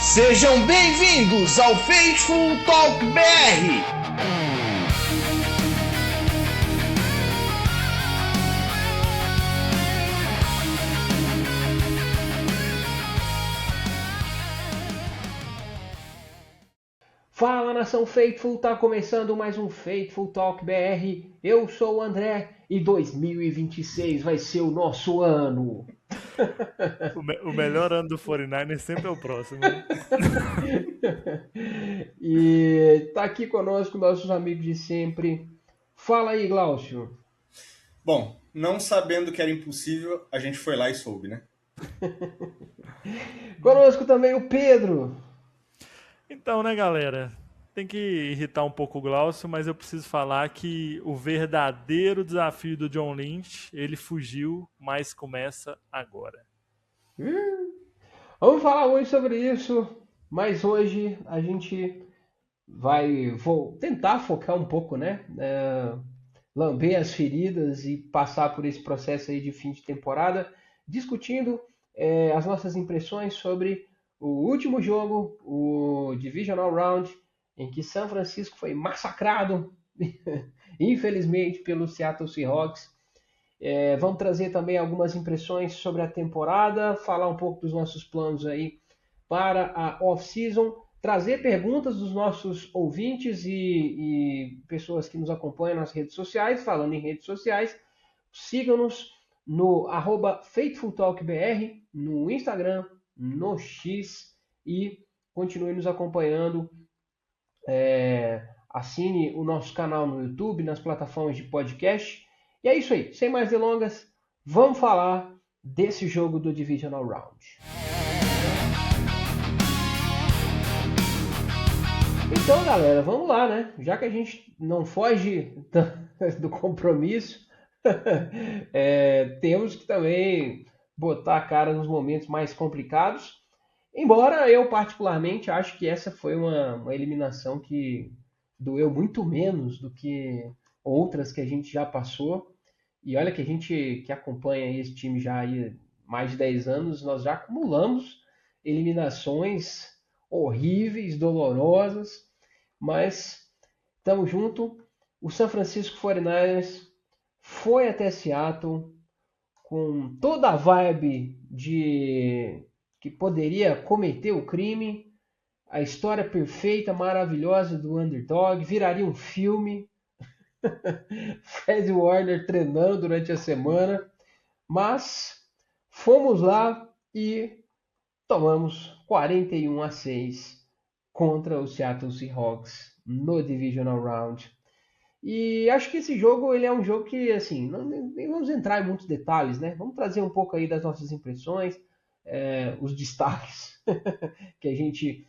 Sejam bem-vindos ao Faithful Talk BR. Fala, nação Faithful, tá começando mais um Faithful Talk BR. Eu sou o André e 2026 vai ser o nosso ano. O melhor ano do 49ers sempre é o próximo, né? E tá aqui conosco nossos amigos de sempre. Fala aí, Glaucio. Bom, não sabendo que era impossível, a gente foi lá e soube, né? Conosco também o Pedro. Então, né, galera? Tem que irritar um pouco o Glaucio, mas eu preciso falar que o verdadeiro desafio do John Lynch, ele fugiu, mas começa agora. Vamos falar hoje sobre isso, mas hoje a gente vou tentar focar um pouco, né? Lamber as feridas e passar por esse processo aí de fim de temporada, discutindo as nossas impressões sobre o último jogo, o Divisional Round, em que São Francisco foi massacrado, infelizmente, pelo Seattle Seahawks. Vamos trazer também algumas impressões sobre a temporada, falar um pouco dos nossos planos aí para a off-season, trazer perguntas dos nossos ouvintes e pessoas que nos acompanham nas redes sociais. Falando em redes sociais, sigam-nos no @FaithfulTalkBR, no Instagram, no X, e continue nos acompanhando. Assine o nosso canal no YouTube, nas plataformas de podcast. E é isso aí, sem mais delongas, vamos falar desse jogo do Divisional Round. Então, galera, vamos lá, né? Já que a gente não foge do compromisso, temos que também botar a cara nos momentos mais complicados. Embora eu, particularmente, acho que essa foi uma eliminação que doeu muito menos do que outras que a gente já passou. E olha que a gente que acompanha esse time já há mais de 10 anos, nós já acumulamos eliminações horríveis, dolorosas, mas estamos junto. O San Francisco 49ers foi até Seattle com toda a vibe de que poderia cometer o crime, a história perfeita, maravilhosa do underdog, viraria um filme. Fred Warner treinando durante a semana, mas fomos lá e tomamos 41-6 contra o Seattle Seahawks no Divisional Round. E acho que esse jogo ele é um jogo que, assim, nem vamos entrar em muitos detalhes, né? Vamos trazer um pouco aí das nossas impressões, os destaques que a gente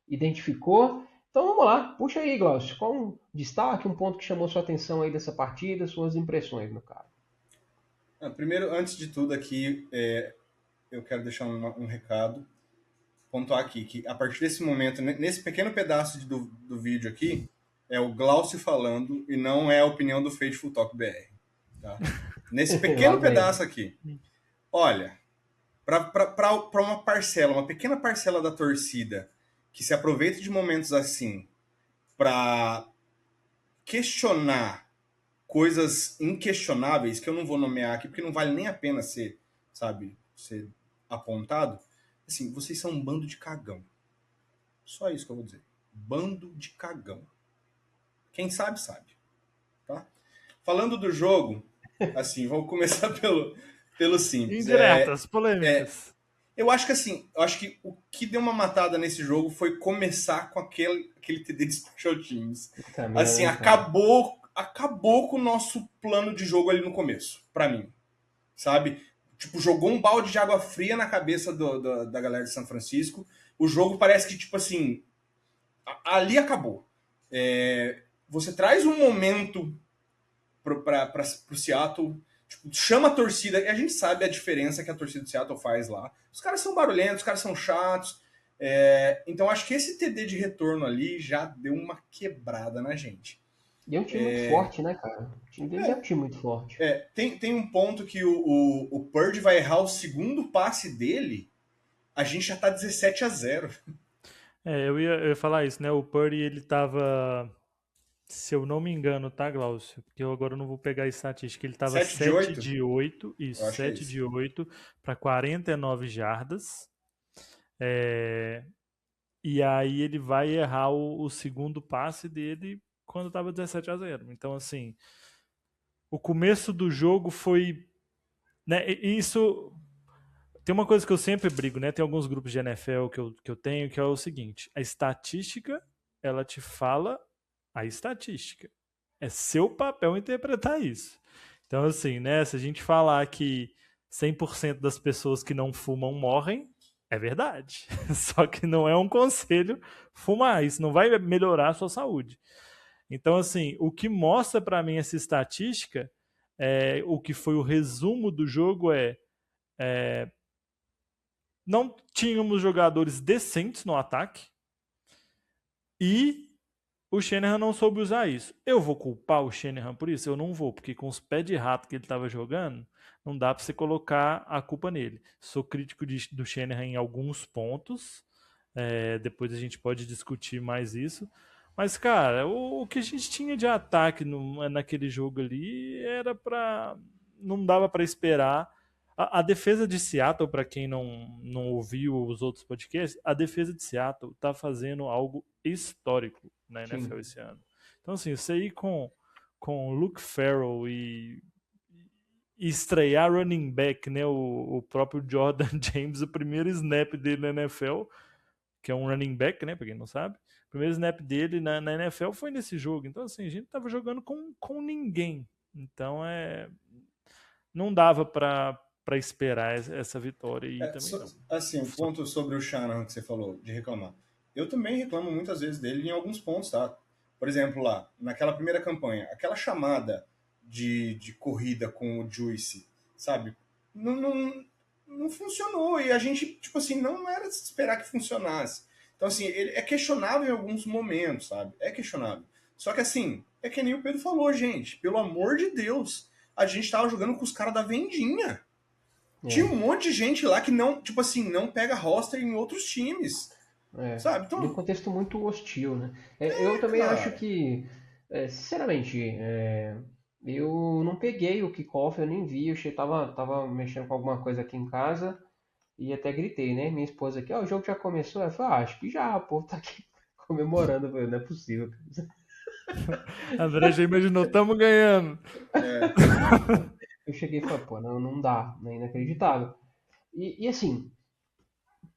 identificou. Então vamos lá, puxa aí, Glaucio. Qual um destaque, um ponto que chamou sua atenção aí dessa partida, suas impressões, meu cara? Primeiro, antes de tudo aqui, eu quero deixar um recado, pontuar aqui, que a partir desse momento, nesse pequeno pedaço do vídeo aqui, é o Glaucio falando e não é a opinião do Faithful Talk BR. Tá? Nesse pequeno pedaço aqui. Olha, para uma pequena parcela da torcida que se aproveita de momentos assim para questionar coisas inquestionáveis, que eu não vou nomear aqui, porque não vale nem a pena ser apontado, assim, vocês são um bando de cagão. Só isso que eu vou dizer. Bando de cagão. Quem sabe, sabe. Tá? Falando do jogo, assim, vamos começar pelo simples. Indiretas, polêmicas. Eu acho que o que deu uma matada nesse jogo foi começar com aquele TD de Special Teams. Também, assim, acabou com o nosso plano de jogo ali no começo, pra mim. Sabe? Tipo, jogou um balde de água fria na cabeça da galera de São Francisco. O jogo parece que, tipo assim, ali acabou. Você traz um momento pro Seattle, tipo, chama a torcida, e a gente sabe a diferença que a torcida do Seattle faz lá. Os caras são barulhentos, os caras são chatos. Então acho que esse TD de retorno ali já deu uma quebrada na gente. E é um time muito forte, né, cara? O time deles é um time muito forte. Tem um ponto que o Purdy vai errar o segundo passe dele, a gente já tá 17-0. Eu ia falar isso, né? O Purdy, ele tava, se eu não me engano, tá, Glaucio? Porque eu agora não vou pegar a estatística. Ele tava 7 de 7 8? de 8, Eu isso, acho que é 7 isso. de 8 para 49 jardas. É, e aí ele vai errar o segundo passe dele quando tava 17-0. Então, assim, o começo do jogo foi, né, isso tem uma coisa que eu sempre brigo, né? Tem alguns grupos de NFL que eu tenho, que é o seguinte: a estatística, ela te fala a estatística. É seu papel interpretar isso. Então, assim, né? Se a gente falar que 100% das pessoas que não fumam morrem, é verdade. Só que não é um conselho fumar. Isso não vai melhorar a sua saúde. Então, assim, o que mostra para mim essa estatística, o que foi o resumo do jogo não tínhamos jogadores decentes no ataque e o Shanahan não soube usar isso. Eu vou culpar o Shanahan por isso? Eu não vou, porque com os pés de rato que ele estava jogando, não dá para você colocar a culpa nele. Sou crítico do Shanahan em alguns pontos, depois a gente pode discutir mais isso. Mas, cara, o que a gente tinha de ataque naquele jogo ali era para. Não dava para esperar. A defesa de Seattle, para quem não ouviu os outros podcasts, a defesa de Seattle está fazendo algo histórico na NFL Sim. esse ano. Então, assim, você ir com Luke Farrell e estrear running back, né? O próprio Jordan James, o primeiro snap dele na NFL, que é um running back, né? Pra quem não sabe. O primeiro snap dele na NFL foi nesse jogo. Então, assim, a gente tava jogando com ninguém. Então, não dava para esperar essa vitória aí também não. Assim, o ponto sobre o Shanahan que você falou, de reclamar. Eu também reclamo muitas vezes dele em alguns pontos, tá? Por exemplo, lá, naquela primeira campanha, aquela chamada de corrida com o Juice, sabe? Não funcionou. E a gente, tipo assim, não era de esperar que funcionasse. Então, assim, ele é questionável em alguns momentos, sabe? É questionável. Só que, assim, é que nem o Pedro falou, gente. Pelo amor de Deus. A gente tava jogando com os caras da vendinha. Tinha É, um monte de gente lá que não, tipo assim, não pega roster em outros times. é. Sabe? E um Então, contexto muito hostil, né? Eu também acho cara. que, sinceramente, eu não peguei o kickoff, eu nem vi, tava mexendo com alguma coisa aqui em casa e até gritei, né? Minha esposa aqui, ó, o jogo já começou? Ela falou, acho que já, o povo tá aqui comemorando. Eu falei, não é possível. André já imaginou, tamo ganhando. É, Eu cheguei e falei, pô, não dá, é inacreditável. E assim,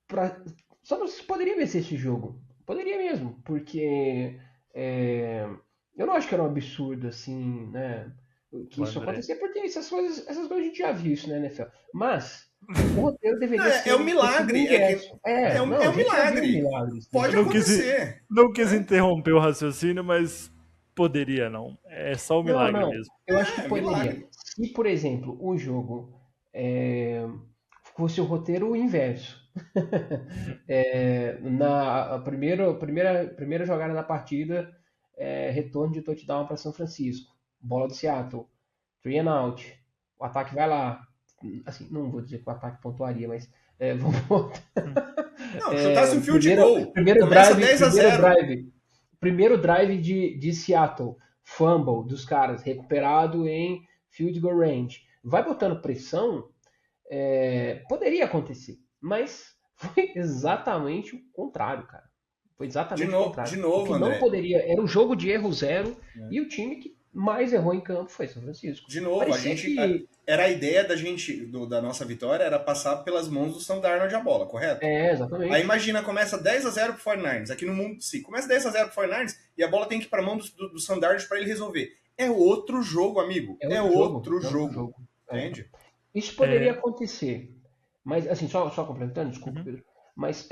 pra, só você poderia vencer esse jogo. Poderia mesmo, porque eu não acho que era um absurdo assim, né? Que O isso André. acontecia, porque essas coisas a gente já viu isso na NFL. Mas o roteiro não, deveria é um ter sido o milagre. inverso. É Não, a um gente já viu milagre. milagres Pode nesse Não quis, tipo. acontecer. não quis Né? interromper o raciocínio, mas poderia não. É só o milagre Não, mesmo. eu acho que É poderia. milagre. Se, por exemplo, o jogo é, fosse o roteiro inverso. Na a primeira jogada da partida, retorno de touchdown para São Francisco. Bola do Seattle. 3 and out. O ataque vai lá. Assim, não vou dizer que o ataque pontuaria, mas vamos voltar. Não, chutasse um field Primeiro, goal. primeiro Começa drive, 10-0. primeiro drive de Seattle. Fumble dos caras, recuperado em field goal range. Vai botando pressão, poderia acontecer, mas foi exatamente o contrário, cara. Foi exatamente o De contrário. O novo, que não André. poderia era o jogo de erro zero Né? e o time que mais errou em campo foi São Francisco. De novo, Parecia que era a ideia da gente, da nossa vitória, era passar pelas mãos do Sam Darnold a bola, correto? Aí exatamente. imagina, começa 10-0 pro 49ers, aqui no mundo de si. Começa 10-0 pro 49ers e a bola tem que ir pra mão do Sam Darnold pra ele resolver. É outro jogo, amigo. É É outro jogo, outro é outro jogo. jogo. É. Entende? Isso poderia É, acontecer, mas assim, só complementando, desculpa, uhum. Pedro, mas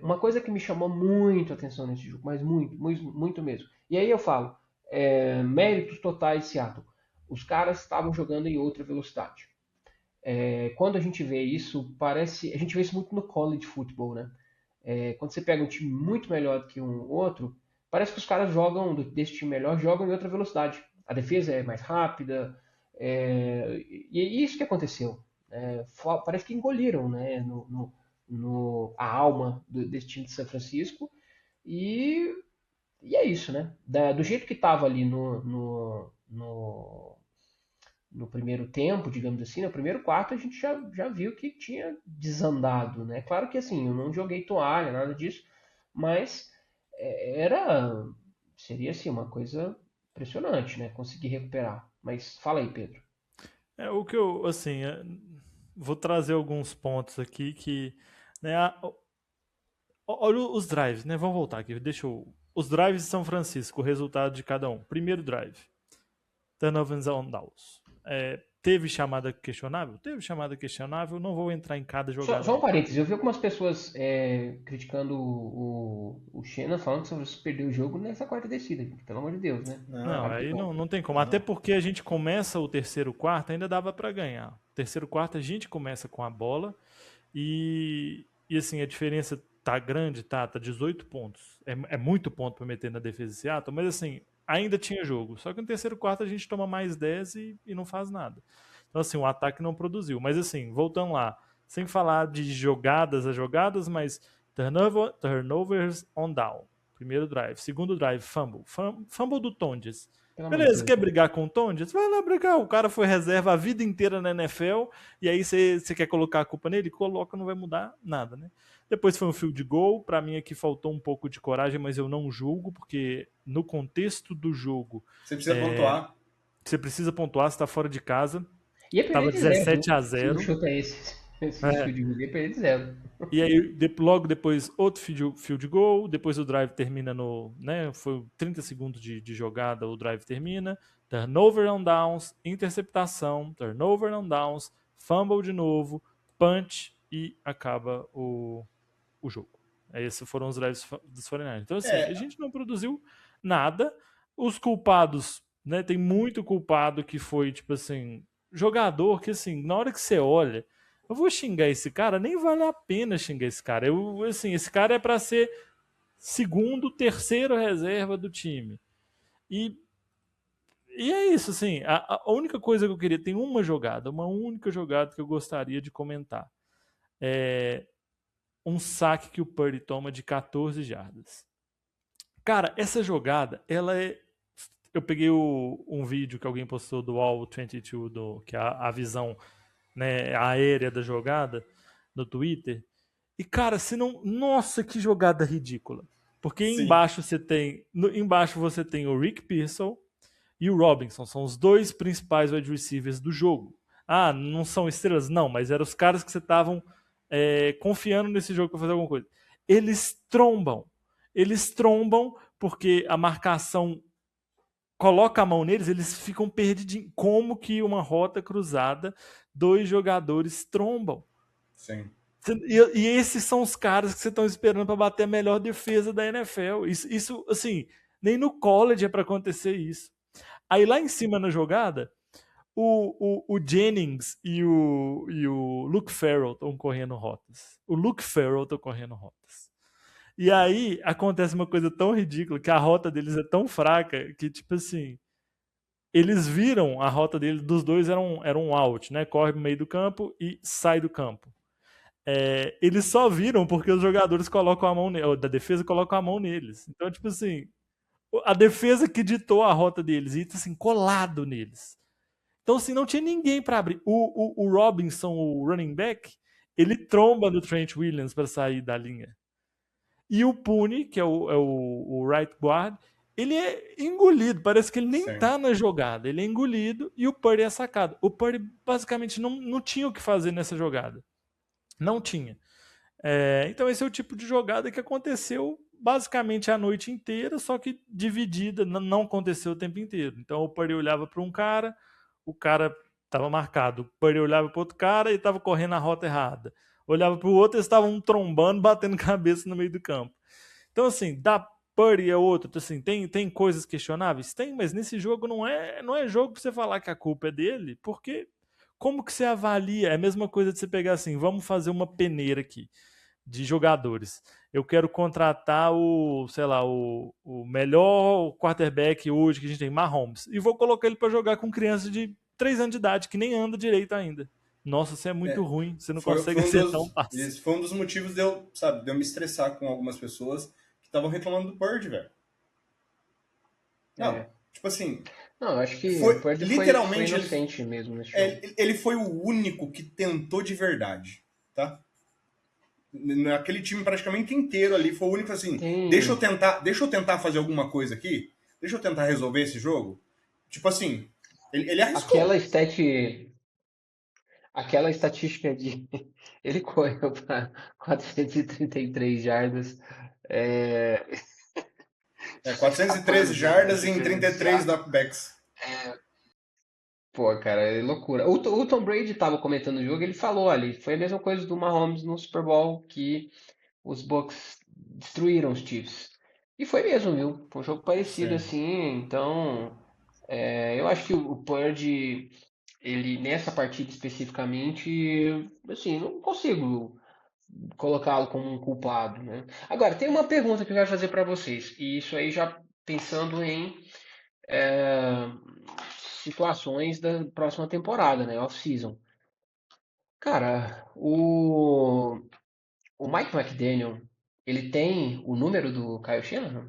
uma coisa que me chamou muito a atenção nesse jogo, mas muito, muito, muito mesmo. E aí eu falo, méritos totais de Seattle. Os caras estavam jogando em outra velocidade. Quando a gente vê isso, a gente vê isso muito no college football, né? Quando você pega um time muito melhor do que um outro, parece que os caras jogam, desse time melhor, jogam em outra velocidade. A defesa é mais rápida, e é isso que aconteceu. Parece que engoliram, né, a alma desse time de São Francisco, e, e é isso, né? Do jeito que estava ali no primeiro tempo, digamos assim, no primeiro quarto, a gente já viu que tinha desandado, né? Claro que assim, eu não joguei toalha, nada disso, mas era seria assim uma coisa impressionante, né? Conseguir recuperar. Mas fala aí, Pedro. O que eu, assim, vou trazer alguns pontos aqui que, né, olha os drives, né? Vamos voltar aqui, os drives de São Francisco, o resultado de cada um. Primeiro drive, turnovers on downs. Teve chamada questionável? Teve chamada questionável, não vou entrar em cada jogada. Só um parênteses, eu vi algumas pessoas criticando o Shannon, falando que você perdeu o jogo nessa quarta descida, pelo amor de Deus, né? Não, aí não tem como. Até porque a gente começa o terceiro quarto, ainda dava para ganhar. Terceiro quarto a gente começa com a bola e assim, a diferença tá grande, tá 18 pontos. É muito ponto para meter na defesa de Seattle, mas assim, ainda tinha jogo. Só que no terceiro quarto a gente toma mais 10 e não faz nada. Então assim, o ataque não produziu. Mas assim, voltando lá, sem falar de jogadas a jogadas, mas turnovers on down. Primeiro drive. Segundo drive, fumble. Fumble do Tonjes. Pelo amor de Beleza, Deus. quer brigar com o Tonjes? Vai lá brigar. O cara foi reserva a vida inteira na NFL e aí você quer colocar a culpa nele? Coloca, não vai mudar nada, né? Depois foi um field goal. Para mim aqui faltou um pouco de coragem, mas eu não julgo, porque no contexto do jogo... Você precisa pontuar. Você precisa pontuar, você tá fora de casa. Ia perder Tava de zero, 17 a viu? Se o 0. chute é esse É. field goal, ia perder de zero. E aí, logo depois, outro field goal. Depois o drive termina né? Foi 30 segundos de jogada, o drive termina. Turnover on downs, interceptação, turnover on downs, fumble de novo, punch e acaba o jogo. Esses foram os drives dos 49ers. Então, assim, a gente não produziu nada. Os culpados, né? Tem muito culpado que foi, tipo assim, jogador que, assim, na hora que você olha, eu vou xingar esse cara, nem vale a pena xingar esse cara. Assim, esse cara é para ser segundo, terceiro reserva do time. E é isso, assim, a única coisa que eu queria, tem uma única jogada que eu gostaria de comentar. Um saque que o Purdy toma de 14 jardas. Cara, essa jogada, ela é... Eu peguei um vídeo que alguém postou do All 22, que é a visão, né, aérea da jogada, no Twitter. E, cara, se não... Nossa, que jogada ridícula. Porque embaixo você tem o Rick Pearsall e o Robinson. São os dois principais wide receivers do jogo. Ah, não são estrelas? Não, mas eram os caras que você estavam confiando nesse jogo para fazer alguma coisa. Eles trombam porque a marcação coloca a mão neles, eles ficam perdidos. Como que uma rota cruzada, dois jogadores trombam? Sim. E esses são os caras que você estão esperando para bater a melhor defesa da NFL. Isso, assim, nem no college é para acontecer isso. Aí lá em cima na jogada, o Jennings e o Luke Farrell estão correndo rotas. O Luke Farrell está correndo rotas. E aí acontece uma coisa tão ridícula, que a rota deles é tão fraca que, tipo assim, eles viram a rota deles, dos dois era um out, né? Corre no meio do campo e sai do campo. Eles só viram porque os jogadores colocam a mão da defesa colocam a mão neles. Então, tipo assim, a defesa que ditou a rota deles e assim, colado neles. Então, assim, não tinha ninguém para abrir. O Robinson, o running back, ele tromba no Trent Williams para sair da linha. E o Pune, que é o right guard, ele é engolido. Parece que ele nem tá na jogada. Ele é engolido e o Purdy é sacado. O Purdy basicamente não tinha o que fazer nessa jogada. Não tinha. Então esse é o tipo de jogada que aconteceu basicamente a noite inteira, só que dividida, não aconteceu o tempo inteiro. Então o Purdy olhava para um cara, o cara estava marcado. O Purdy olhava para outro cara e estava correndo a rota errada. Olhava para o outro, eles estavam trombando, batendo cabeça no meio do campo. Então assim, da Purdy é outro. Então, assim, tem coisas questionáveis? Tem, mas nesse jogo não é jogo para você falar que a culpa é dele, porque como que você avalia? É a mesma coisa de você pegar assim, vamos fazer uma peneira aqui. de jogadores. Eu quero contratar sei lá, o melhor quarterback hoje que a gente tem, Mahomes, e vou colocar ele para jogar com criança de 3 anos de idade, que nem anda direito ainda. Nossa, você é muito ruim, você não consegue acertar um passe. Esse foi um dos motivos de eu, sabe, de eu me estressar com algumas pessoas que estavam reclamando do Purdy, velho. Não, tipo assim, Não, eu acho que o foi Purdy foi literalmente inocente mesmo nesse jogo. ele foi o único que tentou de verdade, tá? Naquele time praticamente inteiro ali, foi o único assim, deixa eu tentar fazer alguma coisa aqui, deixa eu tentar resolver esse jogo. Tipo assim, ele arriscou. Aquela estatística de ele correu para 433 jardas. É, 413 escapando jardas de em defesa de 33 Seattle. dropbacks. Pô, cara, é loucura. O Tom Brady estava comentando o jogo, ele falou ali, foi a mesma coisa do Mahomes no Super Bowl, que os Bucks destruíram os Chiefs. E foi mesmo, viu? Foi um jogo parecido Sim. assim, então eu acho que o Purdy, ele nessa partida especificamente, assim, não consigo colocá-lo como um culpado, né? Agora, tem uma pergunta que eu quero fazer para vocês, e isso aí já pensando em é, situações da próxima temporada, né? Off-season. Cara, o Mike McDaniel, ele tem o número do Kyle Shanahan?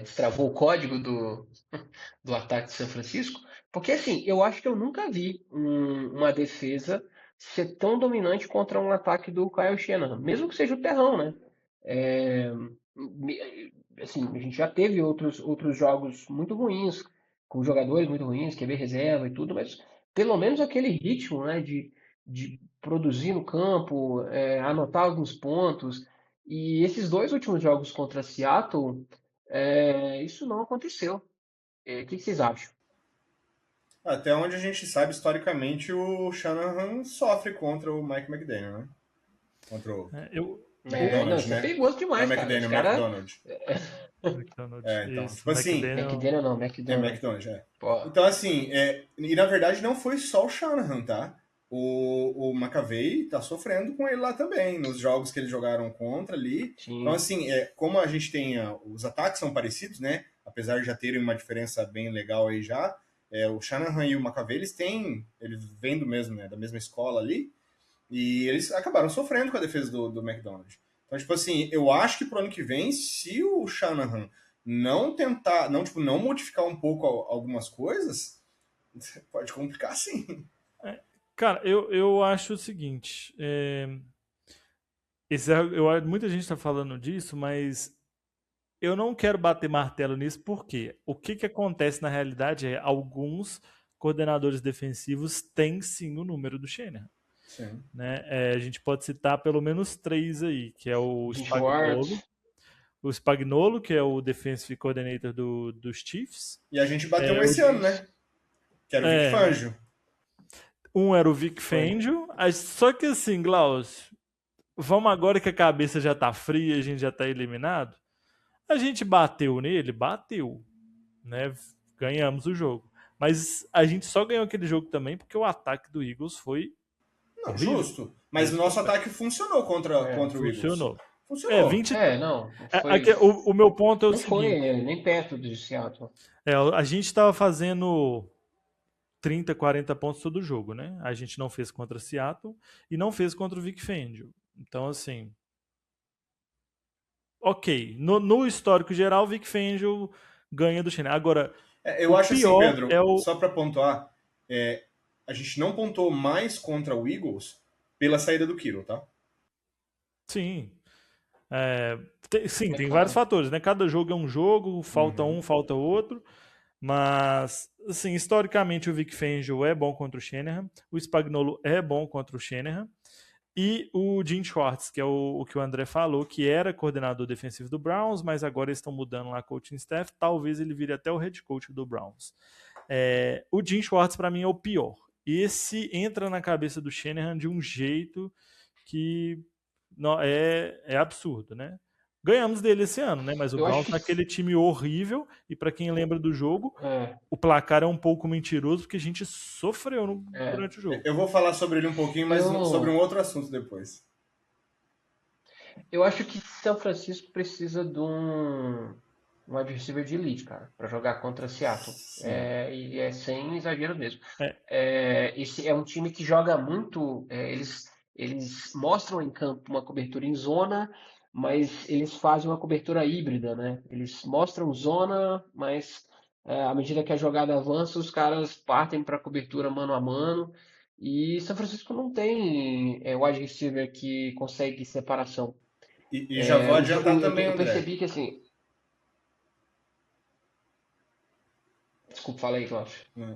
Destravou o código do ataque de São Francisco? Porque assim, eu acho que eu nunca vi uma defesa ser tão dominante contra um ataque do Kyle Shanahan, mesmo que seja o terrão, né? É, assim, a gente já teve outros jogos muito ruins, com jogadores muito ruins, QB reserva e tudo, mas pelo menos aquele ritmo, né, de produzir no campo, anotar alguns pontos. E esses dois últimos jogos contra Seattle, isso não aconteceu. O que vocês acham? Até onde a gente sabe, historicamente, o Shanahan sofre contra o Mike McDaniel, né? Contra o Eu, Não, McDonald, isso é né? perigoso Não é demais, cara. Os McDaniel, caras. McDonald. McDonald, Então, isso, tipo assim, McDaniel. McDaniel não, é McDonald. McDonald, é. Pô, Então, assim, e na verdade não foi só o Shanahan, tá? O McAvey tá sofrendo com ele lá também, nos jogos que eles jogaram contra ali. Então, sim. assim, como a gente tem. Os ataques são parecidos, né? Apesar de já terem uma diferença bem legal aí já. O Shanahan e o McAvey, eles vêm do mesmo, né? Da mesma escola ali. E eles acabaram sofrendo com a defesa do McDonald. Então, tipo assim, eu acho que pro ano que vem, se o Shanahan não tentar, não, tipo, não modificar um pouco algumas coisas, pode complicar sim. Cara, eu acho o seguinte. Muita gente está falando disso, mas eu não quero bater martelo nisso, porque o que acontece na realidade é alguns coordenadores defensivos têm sim o número do Shanahan. Sim. Né? A gente pode citar pelo menos 3 aí, que é Jim Schwartz. o Spagnuolo, que é o defensive coordinator dos Chiefs. E a gente bateu É, esse ano, né? Que era o Vic é, Fangio. um era o Vic Foi. Fangio, só que assim, Glaucio, vamos agora que a cabeça já tá fria, a gente já tá eliminado. A gente bateu nele, bateu, né? Ganhamos o jogo. Mas a gente só ganhou aquele jogo também porque o ataque do Eagles foi Não, horrível. justo. Mas o nosso ataque funcionou contra o Eagles. Funcionou. Funcionou. 20. Não. Aqui, o meu ponto é o Não foi seguinte: nem perto de Seattle. a gente estava fazendo 30, 40 pontos todo jogo, né? A gente não fez contra Seattle e não fez contra o Vic Fangio. Então, assim, ok. No histórico geral, o Vic Fangio ganha do Shanahan. Agora, Eu o acho assim, pior é Pedro, o... só para pontuar, a gente não pontuou mais contra o Eagles pela saída do Kiro, tá? Sim. Sim, É tem vários claro. fatores, né? Cada jogo é um jogo, falta um, falta outro. Mas, assim, historicamente o Vic Fangio é bom contra o Shanahan, o Spagnuolo é bom contra o Shanahan, e o Jim Schwartz, que é o que o André falou, que era coordenador defensivo do Browns, mas agora eles estão mudando lá coaching staff, talvez ele vire até o head coach do Browns. O Jim Schwartz, para mim, é o pior. Esse entra na cabeça do Shanahan de um jeito que não, é absurdo, né? Ganhamos dele esse ano, né? Mas o Eu acho Browns que. tá aquele time horrível, e para quem lembra do jogo, É, o placar é um pouco mentiroso, porque a gente sofreu é. durante o jogo. Eu vou falar sobre ele um pouguinho, mas sobre Eu, um outro assunto depois. Eu acho que São Francisco precisa de um wide receiver de elite, cara, para jogar contra Seattle. Sim. E é sem exagero mesmo. É, Esse é um time que joga muito. Eles mostram em campo uma cobertura em zona, mas eles fazem uma cobertura híbrida, né? Eles mostram zona, mas à medida que a jogada avança, os caras partem para cobertura mano a mano. E São Francisco não tem wide receiver que consegue separação. E já vou adiantar também, Eu André. percebi que assim. Desculpa, falei, Cláudio.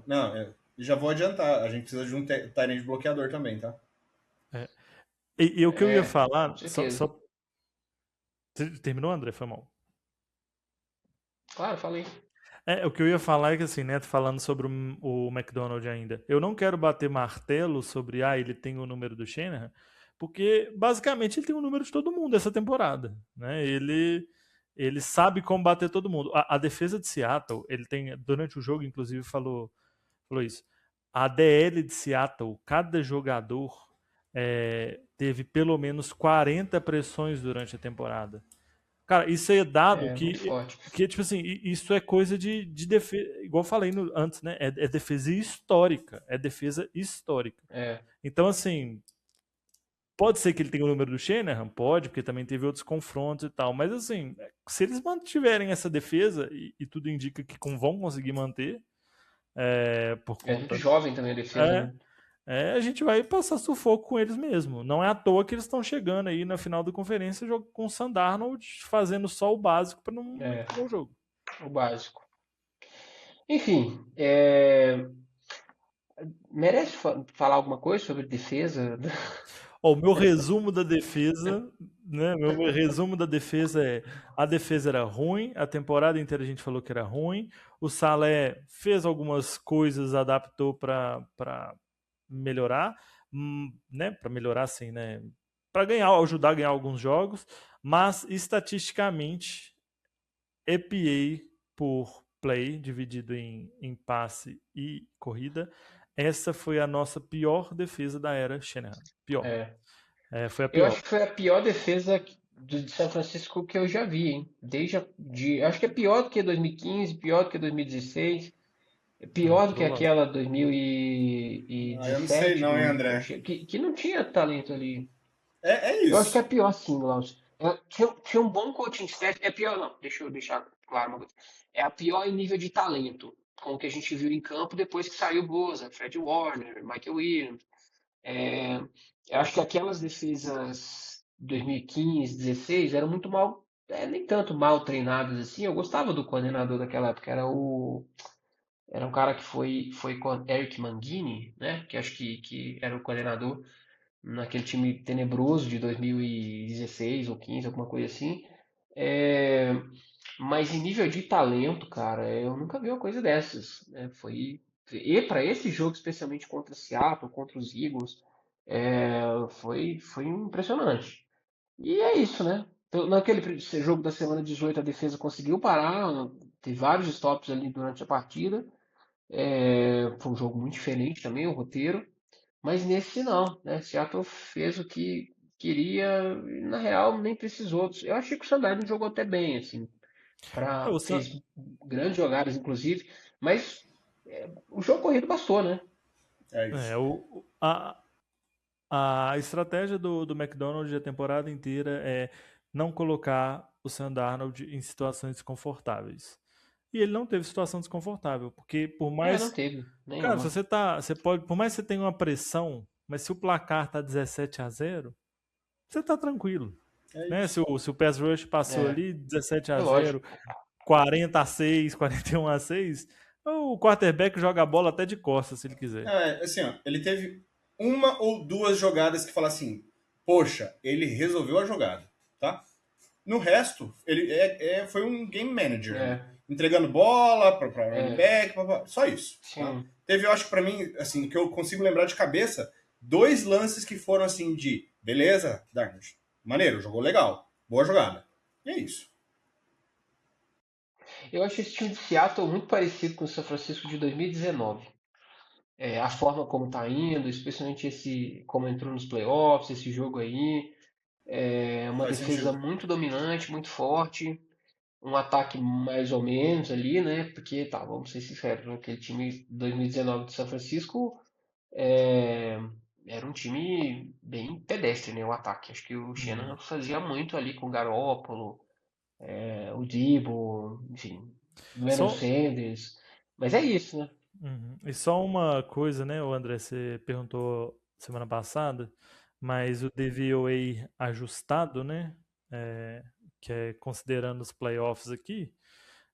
Não, já vou adiantar. A gente precisa de um Tyrant bloqueador também, tá? é. E o que eu ia Com falar, certeza. terminou, André? Foi mal. Claro, falei. O que eu ia falar é que assim, né, falando sobre o McDonald ainda, eu não quero bater martelo sobre, ele tem o número do Shanahan, porque basicamente ele tem o número de todo mundo essa temporada, né? Ele sabe como bater todo mundo. A defesa de Seattle, ele tem, durante o jogo, inclusive, falou isso. A DL de Seattle, cada jogador teve pelo menos 40 pressões durante a temporada. Cara, isso é dado É, muito forte. tipo assim, isso é coisa de defesa, igual eu falei antes, né? É defesa histórica. É defesa histórica. É, Então, assim, pode ser que ele tenha o número do Shanahan? Pode, porque também teve outros confrontos e tal. Mas, assim, se eles mantiverem essa defesa, e tudo indica que vão conseguir manter, por é muito conta. jovem também a defesa, É, né? a gente vai passar sufoco com eles mesmo. Não é à toa que eles estão chegando aí na final da conferência com o Sandarnold fazendo só o básico para não É, entregar o jogo. o básico. Enfim, merece falar alguma coisa sobre defesa? Ó, o meu resumo da defesa, né? Meu resumo da defesa é: a defesa era ruim, a temporada inteira a gente falou que era ruim. O Salé fez algumas coisas, adaptou para melhorar, né? Para melhorar assim, né? Para ganhar, ajudar a ganhar alguns jogos, mas estatisticamente EPA por play dividido em passe e corrida. Essa foi a nossa pior defesa da era Shanahan. Pior. É, Foi a eu pior. acho que foi a pior defesa de São Francisco que eu já vi, hein? Acho que é pior do que 2015, pior do que 2016, é pior do que Provável. aquela Eu não sei 2017 não, hein, André? que não tinha talento ali. É Eu acho que é isso. pior sim, Glaucio. Tinha um bom coaching staff. É pior não, deixa eu deixar claro uma coisa. É a pior em nível de talento, com o que a gente viu em campo depois que saiu Bosa, Fred Warner, Michael Williams. É, eu acho que aquelas defesas 2015, 16 eram muito mal, nem tanto mal treinadas assim. Eu gostava do coordenador daquela época, era um cara que foi com Eric Mangini, né? Que acho que era o coordenador naquele time tenebroso de 2016 ou 15, alguma coisa assim. É, mas em nível de talento, cara, eu nunca vi uma coisa dessas, né? E para esse jogo, especialmente contra Seattle, contra os Eagles, foi impressionante. E é isso, né? Então, naquele jogo da semana 18, a defesa conseguiu parar, teve vários stops ali durante a partida. Foi um jogo muito diferente também, o roteiro. Mas nesse não, né? Seattle fez o que queria, e, na real nem precisou. Eu achei que o Sanders jogou até bem, assim, O San- fez grandes jogadas, inclusive, mas o jogo corrido bastou, né? É é, isso. o, a estratégia do McDonald's a temporada inteira é não colocar o Sam Darnold em situações desconfortáveis. E ele não teve situação desconfortável, porque por Não mais. teve Cara, se nenhuma. você tá. Você pode. Por mais que você tenha uma pressão, mas se o placar tá 17-0, você tá tranquilo. É Né? isso. Se o pass rush passou É, ali 17 é a lógico. 0 40-6, 41-6, o quarterback joga a bola até de costas se ele quiser. Assim, ó, ele teve uma ou duas jogadas que fala assim, poxa, ele resolveu a jogada, tá? No resto, ele foi um game manager ali, É, entregando bola para running é, back, só isso, tá? sim. Teve, eu acho que para mim, assim, que eu consigo lembrar de cabeça, dois lances que foram assim de, beleza, Darnold, maneiro, jogou legal, boa jogada. E é isso. Eu acho esse time de Seattle muito parecido com o São Francisco de 2019. A forma como tá indo, especialmente esse como entrou nos playoffs, esse jogo aí. É uma Faz defesa sentido. muito dominante, muito forte, um ataque mais ou menos ali, né? Porque, tá, vamos ser sinceros, né? Aquele time 2019 de São Francisco é, era um time bem pedestre, né? O ataque. Acho que o Uhum. Shanahan fazia muito ali com o Garoppolo, o Debo, enfim, o Emmanuel Só, Sanders. Mas é isso, né? uhum. E só uma coisa, né, o André, você perguntou semana passada, mas o DVOA ajustado, né, é, que é considerando os playoffs aqui,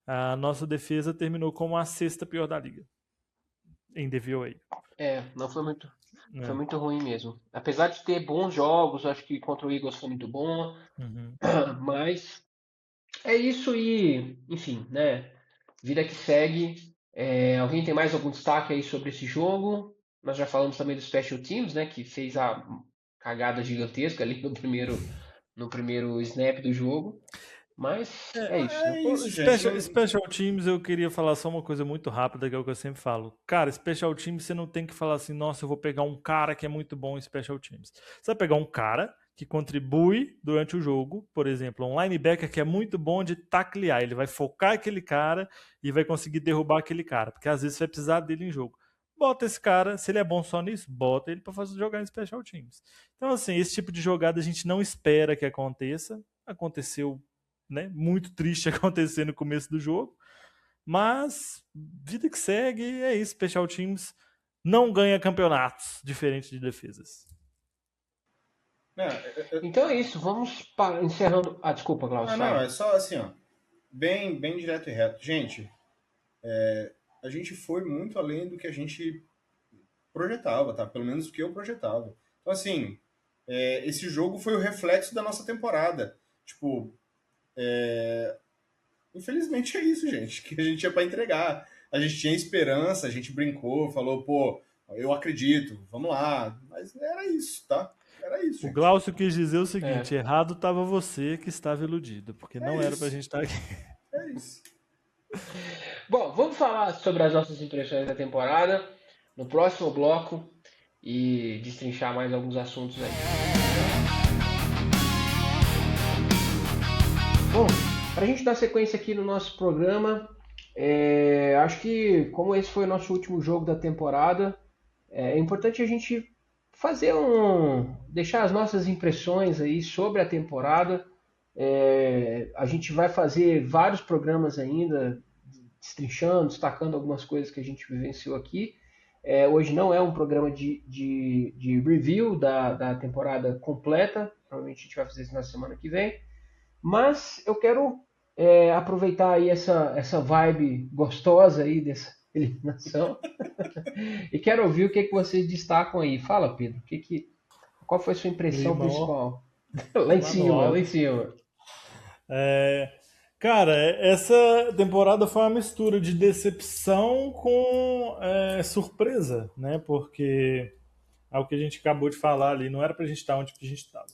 a nossa defesa terminou como a sexta pior da liga em DVOA. Não foi Né? muito ruim mesmo. Apesar de ter bons jogos, acho que contra o Eagles foi muito bom, Uhum. mas é isso e, enfim, né? Vida que segue. Alguém tem mais algum destaque aí sobre esse jogo? Nós já falamos também do Special Teams, né? Que fez a cagada gigantesca ali no primeiro snap do jogo. Mas é isso, né? É O isso, gente. Special Teams, eu queria falar só uma coisa muito rápida, que é o que eu sempre falo. Cara, Special Teams, você não tem que falar assim, nossa, eu vou pegar um cara que é muito bom em Special Teams. Você vai pegar um cara que contribui durante o jogo, por exemplo, um linebacker que é muito bom de taclear. Ele vai focar aquele cara e vai conseguir derrubar aquele cara, porque às vezes você vai precisar dele em jogo. Bota esse cara, se ele é bom só nisso, bota ele para fazer jogar em Special Teams. Então, assim, esse tipo de jogada a gente não espera que aconteça. Aconteceu, né, muito triste acontecer no começo do jogo, mas vida que segue, é isso. Special Teams não ganha campeonatos, diferente de defesas. Não, Então é isso. Vamos encerrando. Ah, desculpa, Klaus, não, vai. é só assim, ó. Bem direto e reto. Gente, a gente foi muito além do que a gente projetava, tá? Pelo menos o que eu projetava. Então, assim, esse jogo foi o reflexo da nossa temporada. Tipo, infelizmente é isso, gente, que a gente tinha para entregar. A gente tinha esperança, a gente brincou, falou, pô, eu acredito, vamos lá. Mas era isso, tá? Era isso, O gente. Glaucio quis dizer o É, seguinte: errado estava você que estava iludido, porque É não era pra isso, gente estar aqui. é isso. Bom, vamos falar sobre as nossas impressões da temporada no próximo bloco e destrinchar mais alguns assuntos aí. Bom, para a gente dar sequência aqui no nosso programa, acho que como esse foi o nosso último jogo da temporada, é importante a gente deixar as nossas impressões aí sobre a temporada. A gente vai fazer vários programas ainda, destrinchando, destacando algumas coisas que a gente vivenciou aqui. Hoje não é um programa de review da temporada completa, provavelmente a gente vai fazer isso na semana que vem. Mas eu quero aproveitar aí essa vibe gostosa aí dessa eliminação e quero ouvir o que, que vocês destacam aí. Fala, Pedro, qual foi a sua impressão Clima, ó, principal? Lá em clima no cima, lá em alto. cima. É, cara, essa temporada foi uma mistura de decepção com surpresa, né? Porque é o que a gente acabou de falar ali, não era pra gente estar onde que a gente estava.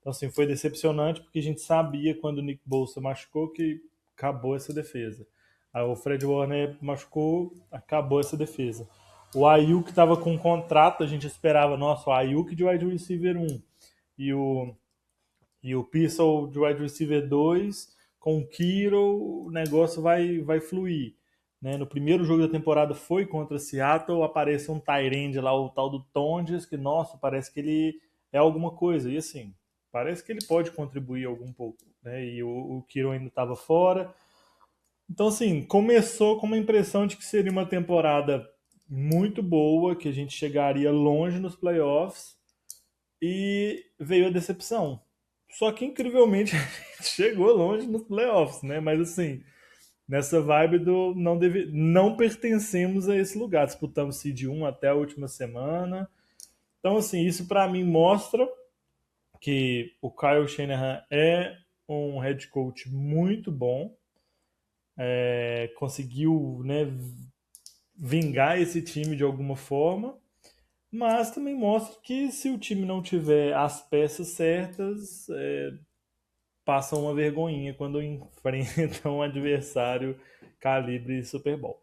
Então, assim, foi decepcionante porque a gente sabia quando o Nick Bolsa machucou que acabou essa defesa. Aí o Fred Warner machucou, acabou essa defesa. O Ayuk estava com um contrato, a gente esperava, nossa, o Ayuk de wide receiver 1 e o Pearsall de wide receiver 2 com o Kiro, o negócio vai fluir. Né? No primeiro jogo da temporada foi contra Seattle, apareceu um Tyrande lá, o tal do Tonjes, que, nossa, parece que ele é alguma coisa. E assim, parece que ele pode contribuir algum pouco. Né? E o Kiro ainda estava fora. Então, assim, começou com uma impressão de que seria uma temporada muito boa, que a gente chegaria longe nos playoffs, e veio a decepção. Só que, incrivelmente, a gente chegou longe nos playoffs, né? Mas, assim, nessa vibe do não pertencemos a esse lugar. Disputamos seed 1 até a última semana. Então, assim, isso para mim mostra que o Kyle Shanahan é um head coach muito bom. Conseguiu, né, vingar esse time de alguma forma. Mas também mostra que se o time não tiver as peças certas, passam uma vergonhinha quando enfrentam um adversário calibre Super Bowl.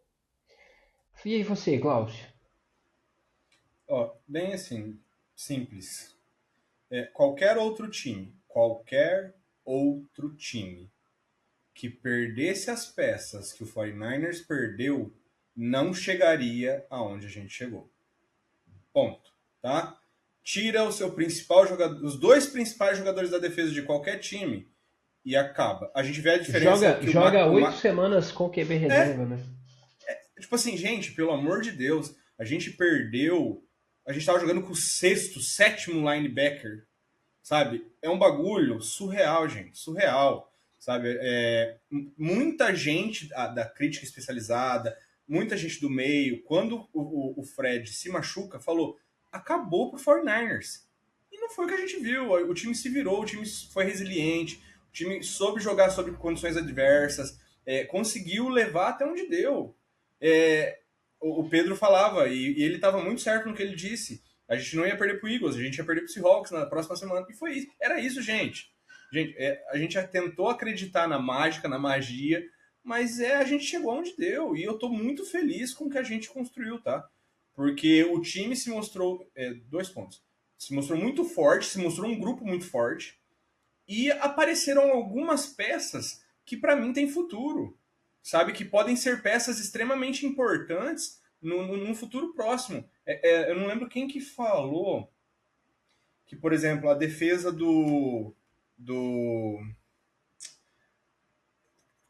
E aí você, Glaucio? Ó, bem assim, simples. qualquer outro time que perdesse as peças que o 49ers perdeu, não chegaria aonde a gente chegou. Ponto, tá? Tira o seu principal jogador, os dois principais jogadores da defesa de qualquer time e acaba. A gente vê a diferença que Joga 8 semanas com QB reserva, né? tipo assim, gente, pelo amor de Deus, a gente perdeu, a gente tava jogando com o sexto, sétimo linebacker, sabe? É um bagulho surreal, gente, surreal, sabe? Muita gente da crítica especializada, muita gente do meio, quando o Fred se machuca, falou, acabou pro 49ers. E não foi o que a gente viu, o time se virou, o time foi resiliente, o time soube jogar sob condições adversas, conseguiu levar até onde deu. O Pedro falava, e ele estava muito certo no que ele disse, a gente não ia perder pro Eagles, a gente ia perder pro Seahawks na próxima semana. E foi isso. Era isso, gente. A gente já tentou acreditar na mágica, na magia, mas a gente chegou onde deu. E eu tô muito feliz com o que a gente construiu, tá? Porque o time se mostrou... 2 pontos. Se mostrou muito forte, se mostrou um grupo muito forte. E apareceram algumas peças que para mim têm futuro. Sabe? Que podem ser peças extremamente importantes num futuro próximo. Eu não lembro quem que falou que, por exemplo, a defesa o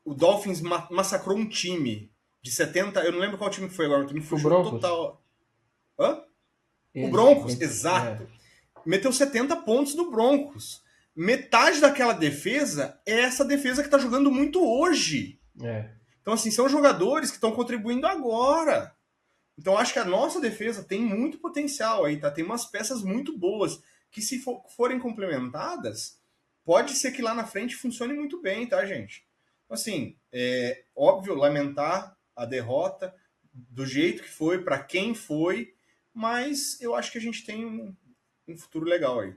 Dolphins massacrou um time de 70. Eu não lembro qual time foi agora, o time fugiu total. Hã? O Broncos, exato. Meteu 70 pontos no Broncos. Metade daquela defesa é essa defesa que tá jogando muito hoje. Então, assim, são jogadores que estão contribuindo agora. Então, acho que a nossa defesa tem muito potencial aí, tá? Tem umas peças muito boas que, se forem complementadas, pode ser que lá na frente funcione muito bem, tá, gente? Assim, óbvio, lamentar a derrota do jeito que foi, para quem foi, mas eu acho que a gente tem um futuro legal aí.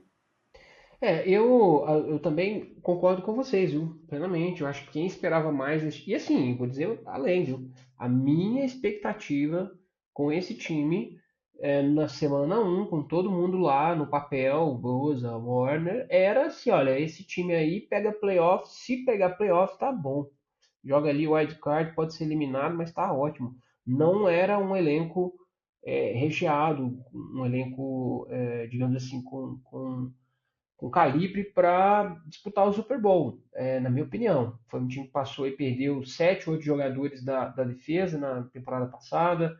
Eu também concordo com vocês, viu? Plenamente. Eu acho que quem esperava mais. E assim, vou dizer além, viu? A minha expectativa com esse time na semana 1, com todo mundo lá no papel, Bosa, Warner, era assim: olha, esse time aí pega playoff. Se pegar playoff, tá bom. Joga ali o wild card, pode ser eliminado, mas tá ótimo. Não era um elenco recheado, um elenco, digamos assim, com calibre para disputar o Super Bowl, na minha opinião. Foi um time que passou e perdeu 7, 8 jogadores da defesa na temporada passada.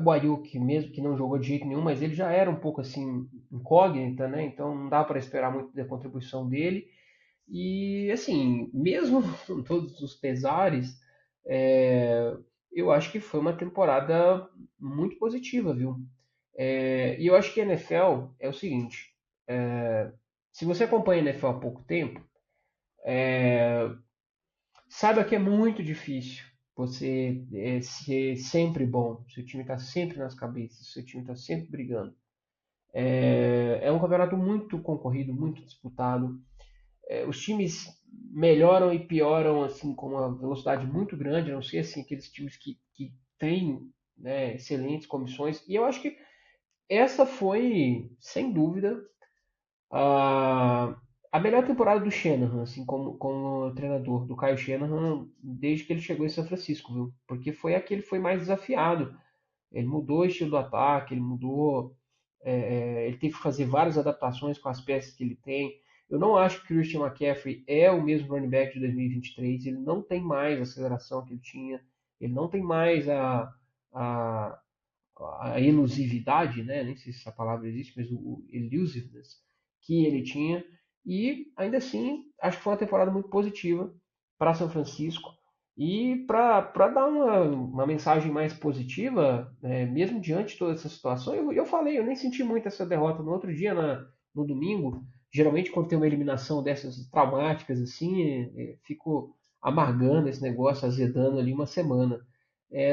O Ayuk, mesmo que não jogou de jeito nenhum, mas ele já era um pouco assim incógnita, né? Então não dá para esperar muito da contribuição dele. E assim, mesmo com todos os pesares, eu acho que foi uma temporada muito positiva, viu? E eu acho que a NFL é o seguinte: se você acompanha a NFL há pouco tempo, saiba que é muito difícil você ser sempre bom. Seu time está sempre nas cabeças, seu time está sempre brigando. É um campeonato muito concorrido, muito disputado. Os times melhoram e pioram assim com uma velocidade muito grande. Não sei assim aqueles times que têm, né, excelentes comissões. E eu acho que essa foi, sem dúvida, a, a melhor temporada do Shanahan, assim, como treinador, do Kyle Shanahan, desde que ele chegou em São Francisco, viu? Porque foi a que ele foi mais desafiado. Ele mudou o estilo do ataque, ele mudou. Ele teve que fazer várias adaptações com as peças que ele tem. Eu não acho que o Christian McCaffrey é o mesmo running back de 2023. Ele não tem mais a aceleração que ele tinha. Ele não tem mais a, a elusividade, né? Nem sei se essa palavra existe, mas o elusiveness que ele tinha. E ainda assim, acho que foi uma temporada muito positiva para São Francisco. E para dar uma mensagem mais positiva, mesmo diante de toda essa situação, eu falei, eu nem senti muito essa derrota no outro dia, no domingo. Geralmente, quando tem uma eliminação dessas traumáticas, assim, fico amargando esse negócio, azedando ali uma semana.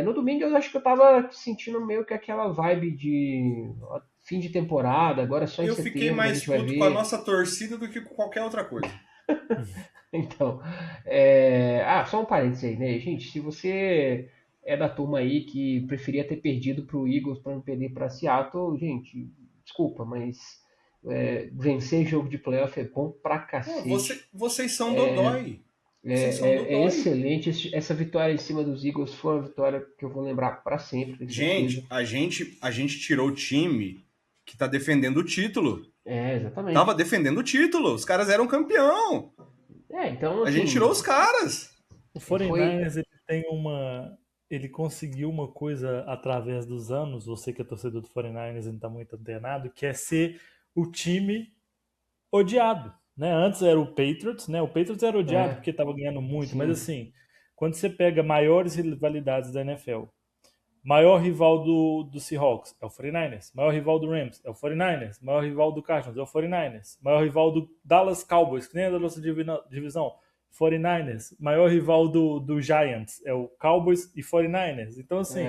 No domingo eu acho que eu tava sentindo meio que aquela vibe de fim de temporada, agora só em Eu fiquei setembro a mais gente vai puto com a ver. nossa torcida do que com qualquer outra coisa. Então, só um parênteses aí, né, gente? Se você é da turma aí que preferia ter perdido pro Eagles para não perder para Seattle, gente, desculpa, mas vencer jogo de playoff é bom pra cacete. Vocês são dodói. Vocês são É dodói. excelente. Essa vitória em cima dos Eagles foi uma vitória que eu vou lembrar pra sempre, tenho certeza. Gente, a gente tirou o time que tá defendendo o título. Exatamente. Tava defendendo o título. Os caras eram campeão. Então, assim, a gente tirou os caras. O 49ers, ele conseguiu uma coisa através dos anos, você que é torcedor do 49ers não tá muito antenado, que é ser o time odiado, né? Antes era o Patriots, né? O Patriots era odiado porque estava ganhando muito, sim. mas assim, quando você pega maiores rivalidades da NFL, maior rival do Seahawks é o 49ers, maior rival do Rams é o 49ers, maior rival do Cardinals é o 49ers, maior rival do Dallas Cowboys, que nem é da nossa divisão, 49ers, maior rival do Giants é o Cowboys e 49ers. Então, assim,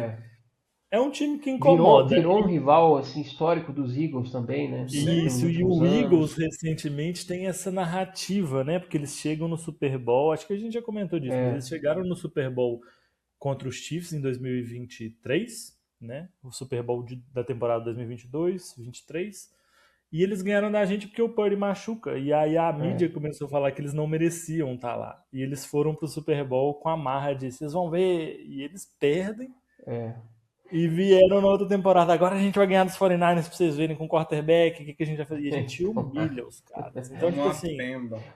é um time que incomoda. Virou um rival assim, histórico dos Eagles também, né? Isso, e o Eagles recentemente tem essa narrativa, né? Porque eles chegam no Super Bowl, acho que a gente já comentou disso, mas eles chegaram no Super Bowl contra os Chiefs em 2023, né? O Super Bowl da temporada 2022-23. E eles ganharam da gente porque o Purdy machuca. E aí a mídia começou a falar que eles não mereciam estar lá. E eles foram pro Super Bowl com a marra de vocês vão ver. E eles perdem. E vieram na outra temporada. Agora a gente vai ganhar dos 49ers pra vocês verem com o quarterback. O que a gente vai fazer? E a gente humilha os caras. Então, tipo assim,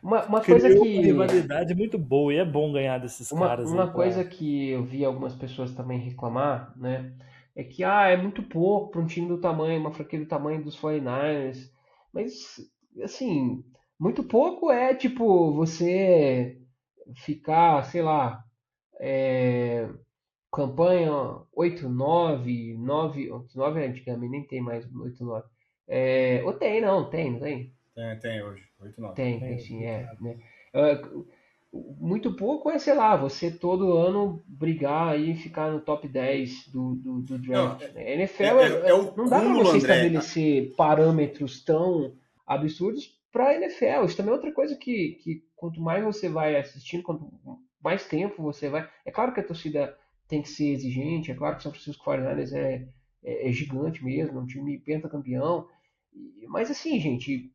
uma coisa que... uma rivalidade muito boa. E é bom ganhar desses caras. Uma coisa que eu vi algumas pessoas também reclamar, né? É que é muito pouco para um time do tamanho, uma franquia do tamanho dos 49ers. Mas, assim, muito pouco é tipo você ficar, sei lá, campanha 8-9, 9 antigamente, nem tem mais 8-9. Ou tem, não tem? Tem hoje, 8-9. Tem sim, né? Muito pouco é, sei lá, você todo ano brigar e ficar no top 10 do draft. Não, né? NFL o não dá para cúmulo, você André. estabelecer parâmetros tão absurdos para a NFL. Isso também é outra coisa que quanto mais você vai assistindo, quanto mais tempo você vai. É claro que a torcida tem que ser exigente, é claro que o São Francisco 49ers é gigante mesmo, é um time pentacampeão. Mas assim, gente,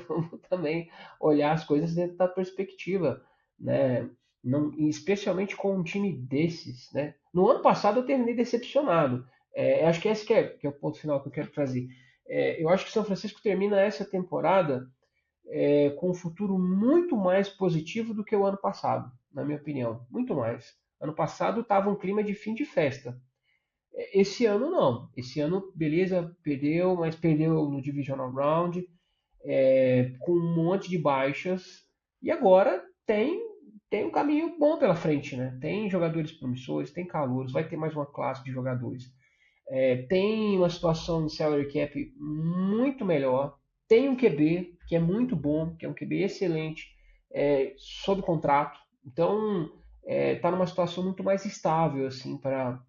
vamos também olhar as coisas dentro da perspectiva, né? Não, especialmente com um time desses, né? No ano passado eu terminei decepcionado. Acho que esse que é o ponto final que eu quero trazer. Eu acho que São Francisco termina essa temporada com um futuro muito mais positivo do que o ano passado, na minha opinião. Muito mais. Ano passado estava um clima de fim de festa. Esse ano não. Esse ano, beleza, perdeu, mas perdeu no Divisional Round, com um monte de baixas. E agora tem um caminho bom pela frente, né? Tem jogadores promissores, tem calouros, vai ter mais uma classe de jogadores. Tem uma situação de salary cap muito melhor. Tem um QB que é muito bom, que é um QB excelente, sob contrato. Então, está numa situação muito mais estável assim para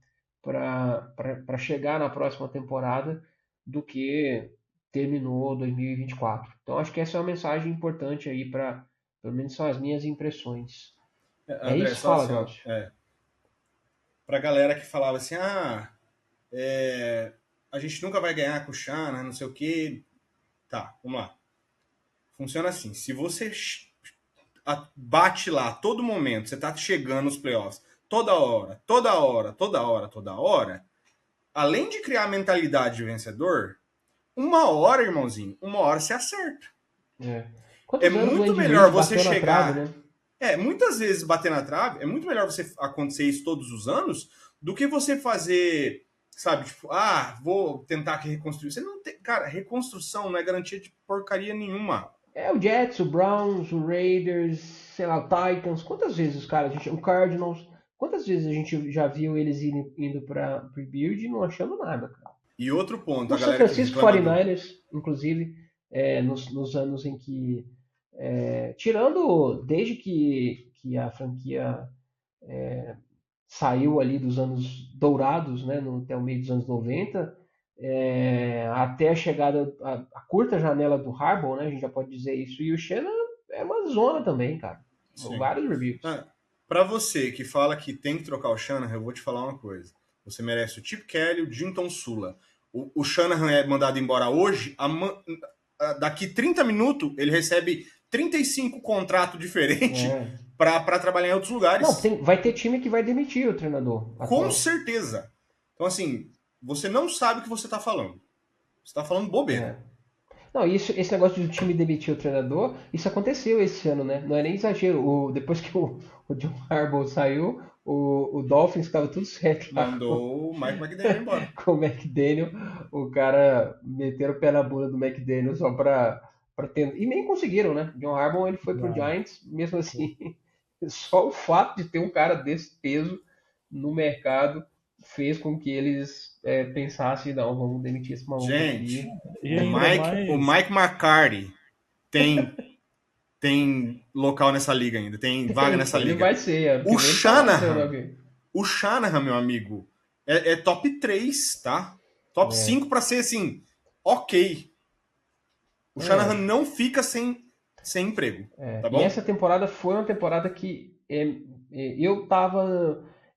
chegar na próxima temporada do que terminou 2024. Então, acho que essa é uma mensagem importante aí para, pelo menos são as minhas impressões. André, isso? Fala, Glaucio. Pra galera que falava assim, a gente nunca vai ganhar com o Shanahan, não sei o quê. Tá, vamos lá. Funciona assim, se você bate lá a todo momento, você tá chegando nos playoffs, toda hora, além de criar a mentalidade de vencedor, uma hora, irmãozinho, você acerta. É muito melhor você chegar... Trave, né? Muitas vezes bater na trave, é muito melhor você acontecer isso todos os anos do que você fazer, sabe, tipo, vou tentar reconstruir. Você não tem, cara, reconstrução não é garantia de porcaria nenhuma. O Jets, o Browns, o Raiders, sei lá, o Titans, quantas vezes os caras, o Cardinals, quantas vezes a gente já viu eles indo para rebuild e não achando nada, cara. E outro ponto, o São Francisco 49ers, inclusive, nos anos em que tirando desde que a franquia saiu ali dos anos dourados, né, até o meio dos anos 90, até a chegada, a curta janela do Harbaugh, né, a gente já pode dizer isso, e o Shanahan é uma zona também, cara. Sim. Vários reviews. Para você que fala que tem que trocar o Shanahan, eu vou te falar uma coisa. Você merece o Chip Kelly, o Jim Tom Sula. o Shanahan é mandado embora hoje, daqui 30 minutos ele recebe 35 contratos diferentes para trabalhar em outros lugares. Não, vai ter time que vai demitir o treinador. Com certeza. Então, assim, você não sabe o que você está falando. Você está falando bobeira. Não, esse negócio do time demitir o treinador, isso aconteceu esse ano, né? Não é nem exagero. Depois que o John Harbaugh saiu, o Dolphins estava tudo certo. Mandou o Mike McDaniel embora. Com o McDaniel, o cara meteram o pé na bunda do McDaniel só para tentar. E nem conseguiram, né? John Harbaugh ele foi pro Giants, mesmo assim. Só o fato de ter um cara desse peso no mercado fez com que eles pensassem, não, vamos demitir esse maluco aqui. Gente, o Mike McCarthy tem local nessa liga ainda, tem vaga nessa liga. Ele vai ser. O Shanahan, meu amigo, é top 3, tá? Top 5 para ser assim, ok. O Shanahan não fica sem emprego. Tá bom? E essa temporada foi uma temporada que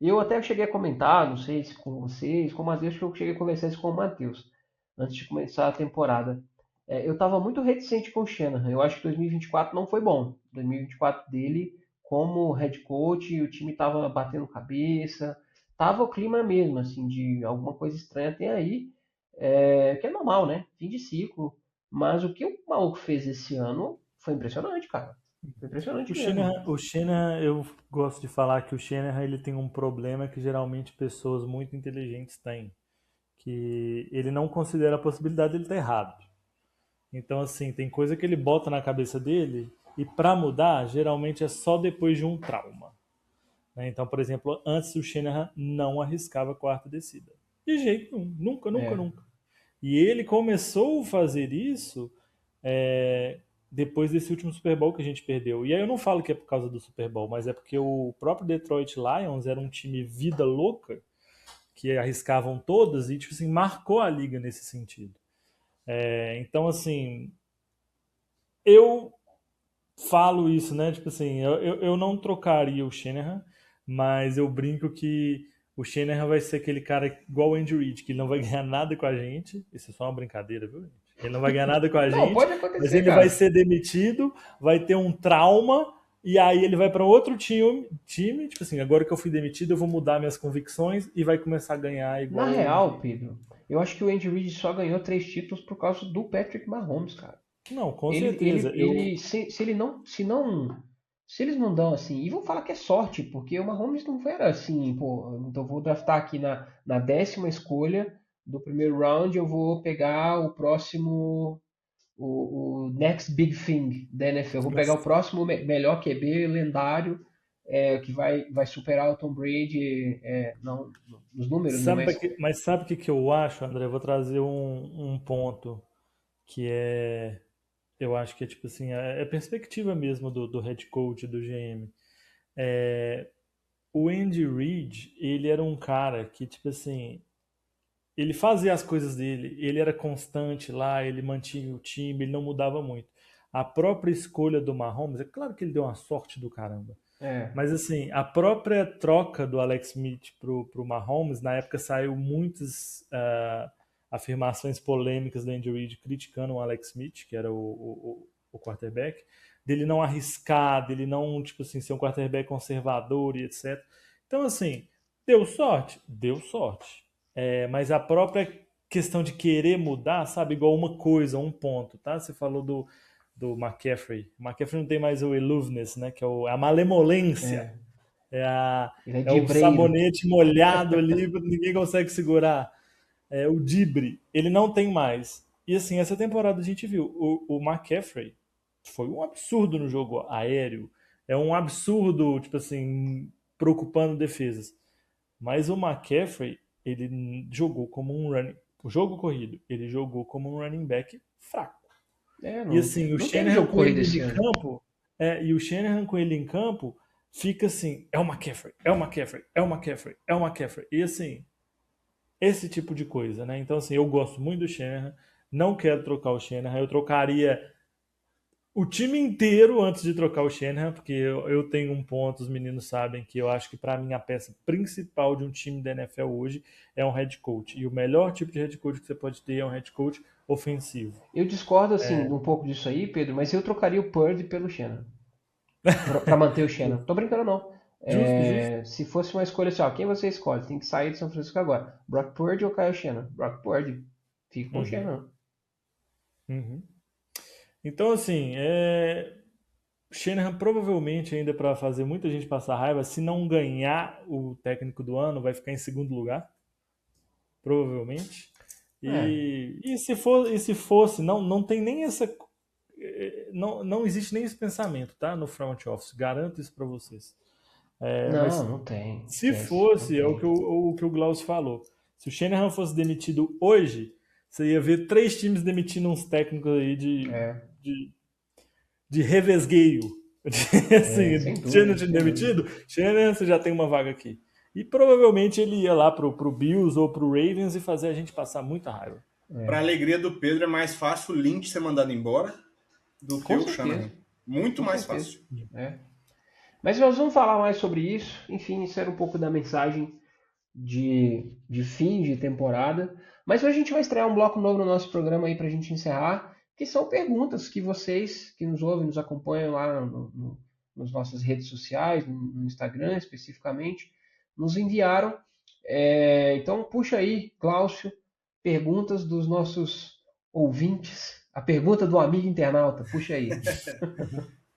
eu até cheguei a comentar, não sei se com vocês, com o Matheus, que eu cheguei a conversar isso com o Matheus, antes de começar a temporada. Eu estava muito reticente com o Shanahan. Eu acho que 2024 não foi bom. 2024 dele, como head coach, o time estava batendo cabeça. Tava o clima mesmo, assim, de alguma coisa estranha tem aí. Que é normal, né? Fim de ciclo. Mas o que o maluco fez esse ano foi impressionante, cara. Foi impressionante mesmo. O Shanahan, eu gosto de falar que o Shanahan ele tem um problema que geralmente pessoas muito inteligentes têm. Que ele não considera a possibilidade de ele estar errado. Então, assim, tem coisa que ele bota na cabeça dele e para mudar, geralmente é só depois de um trauma. Então, por exemplo, antes o Shanahan não arriscava a quarta descida. De jeito nenhum. Nunca. E ele começou a fazer isso depois desse último Super Bowl que a gente perdeu. E aí eu não falo que é por causa do Super Bowl, mas é porque o próprio Detroit Lions era um time vida louca, que arriscavam todas e, tipo assim, marcou a liga nesse sentido. Então, assim, eu falo isso, né? Tipo assim, eu não trocaria o Shanahan, mas eu brinco que o Shanahan vai ser aquele cara igual o Andy Reid, que ele não vai ganhar nada com a gente. Isso é só uma brincadeira, viu, gente? Ele não vai ganhar nada com a gente, pode acontecer, mas ele cara. vai ser demitido, vai ter um trauma, e aí ele vai para outro time, tipo assim, agora que eu fui demitido, eu vou mudar minhas convicções e vai começar a ganhar igual. Na real, Pedro, eu acho que o Andy Reid só ganhou 3 títulos por causa do Patrick Mahomes, cara. Não, com certeza. Se eles não dão assim, e vão falar que é sorte, porque o Mahomes não era assim, pô, então vou draftar aqui na 10ª escolha do primeiro round, eu vou pegar o próximo, o next big thing da NFL, eu vou pegar o próximo melhor QB lendário, que vai superar o Tom Brady, não nos números, mas sabe o que eu acho, André? Eu vou trazer um ponto que eu acho que é tipo assim, é perspectiva mesmo do head coach, do GM. O Andy Reid, ele era um cara que, tipo assim, ele fazia as coisas dele, ele era constante lá, ele mantinha o time, ele não mudava muito. A própria escolha do Mahomes, é claro que ele deu uma sorte do caramba. Mas assim, a própria troca do Alex Smith pro Mahomes, na época saiu muitas afirmações polêmicas do Andy Reid criticando o Alex Smith, que era o quarterback, dele não arriscar, dele não, tipo assim, ser um quarterback conservador e etc. Então, assim, deu sorte? Deu sorte. Mas a própria questão de querer mudar, sabe, igual uma coisa, um ponto, tá? Você falou do McCaffrey. O McCaffrey não tem mais o aloofness, né? Que é a malemolência. É o sabonete molhado ali, ninguém consegue segurar. O dibre, ele não tem mais. E assim, essa temporada a gente viu, o McCaffrey foi um absurdo no jogo aéreo, é um absurdo, tipo assim, preocupando defesas. Mas o McCaffrey, ele jogou como o jogo corrido, ele jogou como um running back fraco. E assim, o Shanahan com ele em campo, e o Shanahan com ele em campo, fica assim, é o McCaffrey. E assim, esse tipo de coisa, né? Então, assim, eu gosto muito do Shanahan, não quero trocar o Shanahan, eu trocaria o time inteiro antes de trocar o Shanahan, porque eu tenho um ponto, os meninos sabem que eu acho que para mim a peça principal de um time da NFL hoje é um head coach. E o melhor tipo de head coach que você pode ter é um head coach ofensivo. Eu discordo, assim, um pouco disso aí, Pedro, mas eu trocaria o Purdy pelo Shannon. Pra manter o Shannon. Tô brincando, não. Justo, justo. Se fosse uma escolha assim, ó, quem você escolhe? Tem que sair de São Francisco agora. Brock Purdy ou Kyle Shannon? Brock Purdy. Fica com o Uhum, Shannon. uhum. Então, assim, Shanahan provavelmente ainda para fazer muita gente passar raiva, se não ganhar o técnico do ano, vai ficar em segundo lugar, provavelmente. É. E se fosse, não tem nem essa. Não existe nem esse pensamento, tá? No front office, garanto isso para vocês. Não, Mas não tem. se Esquece. Não fosse, é o tem. que o Glaucio falou. Se o Shanahan fosse demitido hoje, você ia ver 3 times demitindo uns técnicos aí É, de, de revesgueio. sem Assim, Shanahan dúvida, tinha sem dúvida. demitido, Shanahan, você já tem uma vaga aqui. E provavelmente ele ia lá pro Bills ou pro Ravens e fazer a gente passar muita raiva. Para alegria do Pedro, é mais fácil o Lynch ser mandado embora do que Com o certeza. Shanahan. Muito Com mais certeza. fácil. É. Mas nós vamos falar mais sobre isso. Enfim, isso era um pouco da mensagem de fim de temporada. Mas hoje a gente vai estrear um bloco novo no nosso programa aí para a gente encerrar, que são perguntas que vocês que nos ouvem, nos acompanham lá nas nossas redes sociais, no Instagram especificamente, nos enviaram. Então puxa aí, Cláudio, perguntas dos nossos ouvintes. A pergunta do amigo internauta, puxa aí.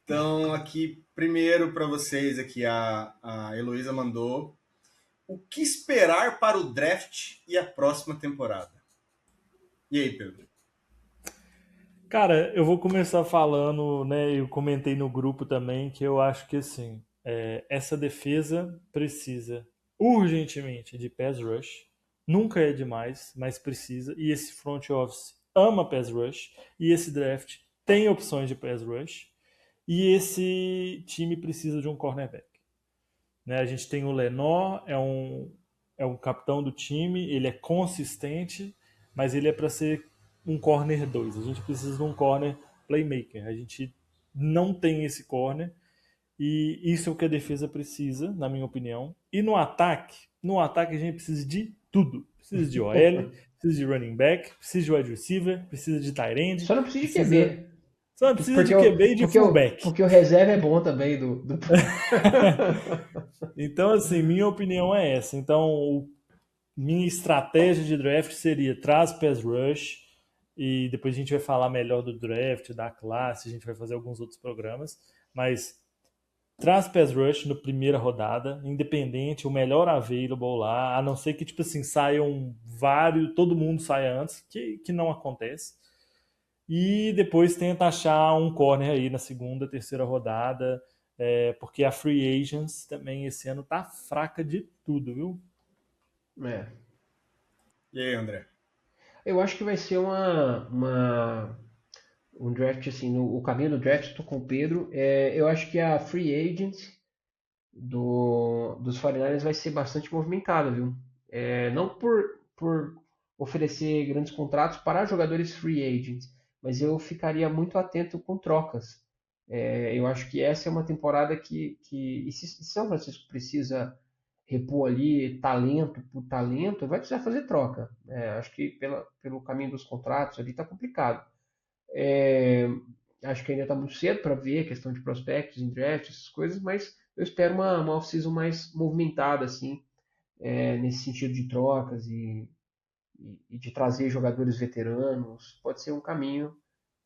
Então, aqui, primeiro para vocês, aqui a Heloísa mandou: o que esperar para o draft e a próxima temporada? E aí, Pedro? Cara, eu vou começar falando, né? Eu comentei no grupo também que eu acho que assim, essa defesa precisa urgentemente de pass rush. Nunca é demais, mas precisa. E esse front office ama pass rush. E esse draft tem opções de pass rush. E esse time precisa de um cornerback. Né? A gente tem o Lenor, é um capitão do time, ele é consistente, mas ele é para ser um corner 2. A gente precisa de um corner playmaker. A gente não tem esse corner e isso é o que a defesa precisa, na minha opinião. E no ataque a gente precisa de tudo. Precisa de OL, precisa de running back, precisa de wide receiver, precisa de tight end, Só não precisa de precisa QB. só precisa de Porque o, QB e de porque o, fullback. porque o reserva é bom também do... Então, assim, minha opinião é essa. Então, minha estratégia de draft seria traz pass rush e depois a gente vai falar melhor do draft, da classe, a gente vai fazer alguns outros programas, mas traz pass rush na primeira rodada, independente, o melhor available lá, a não ser que, tipo assim, saiam vários, todo mundo saia antes, que não acontece. E depois tenta achar um corner aí na segunda, terceira rodada, porque a Free Agents também esse ano tá fraca de tudo, viu? É. E aí, André? Eu acho que vai ser um draft assim, o caminho do draft, estou com o Pedro. Eu acho que a free agent dos 49ers vai ser bastante movimentada, viu? Não por oferecer grandes contratos para jogadores free agents, mas eu ficaria muito atento com trocas. Eu acho que essa é uma temporada e se São Francisco precisa repor ali talento por talento, vai precisar fazer troca. Acho que pelo caminho dos contratos ali está complicado. É, Acho que ainda está muito cedo para ver a questão de prospectos em draft, essas coisas, mas eu espero uma off-season mais movimentada, assim, nesse sentido de trocas e de trazer jogadores veteranos. Pode ser um caminho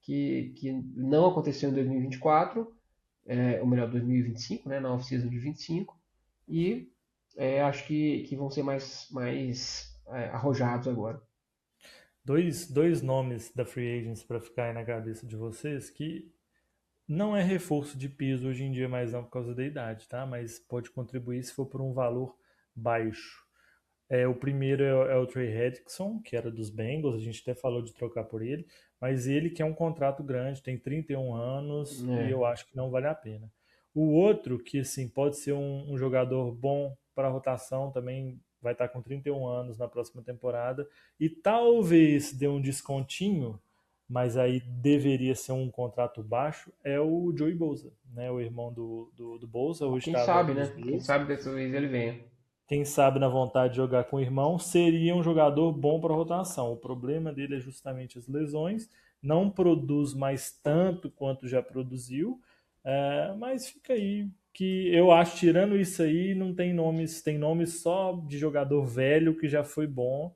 que não aconteceu em 2024, ou melhor, 2025, né, na off-season de 25, e acho que vão ser mais arrojados agora. Dois nomes da Free Agents para ficar aí na cabeça de vocês que não é reforço de piso hoje em dia mais não por causa da idade, tá? Mas pode contribuir se for por um valor baixo. O primeiro é o Trey Hendrickson, que era dos Bengals, a gente até falou de trocar por ele, mas ele que é um contrato grande, tem 31 anos e É, eu acho que não vale a pena. O outro, que assim, pode ser um jogador bom para rotação, também vai estar com 31 anos na próxima temporada e talvez dê um descontinho, mas aí deveria ser um contrato baixo, é o Joey Bosa, né? O irmão do Bosa, hoje Quem estava sabe, nos né? Quem Bills. sabe dessa vez ele venha. Quem sabe na vontade de jogar com o irmão, seria um jogador bom para rotação. O problema dele é justamente as lesões, não produz mais tanto quanto já produziu, mas fica aí que eu acho, tirando isso aí, não tem nomes, tem nomes só de jogador velho que já foi bom.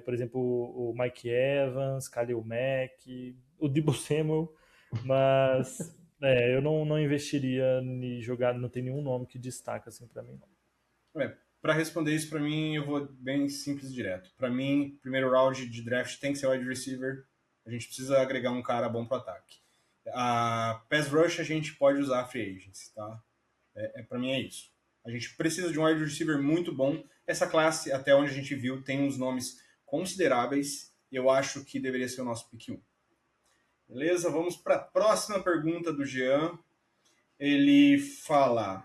Por exemplo, o Mike Evans, Khalil Mack, o Deebo Samuel, mas eu não investiria em jogar, não tem nenhum nome que destaca assim para mim. Para responder isso, para mim, eu vou bem simples e direto. Para mim, primeiro round de draft tem que ser wide receiver. A gente precisa agregar um cara bom pro ataque. A pass rush a gente pode usar free agents, tá? Para mim é isso. A gente precisa de um wide receiver muito bom. Essa classe, até onde a gente viu, tem uns nomes consideráveis. E eu acho que deveria ser o nosso pick 1. Beleza? Vamos para a próxima pergunta do Jean. Ele fala: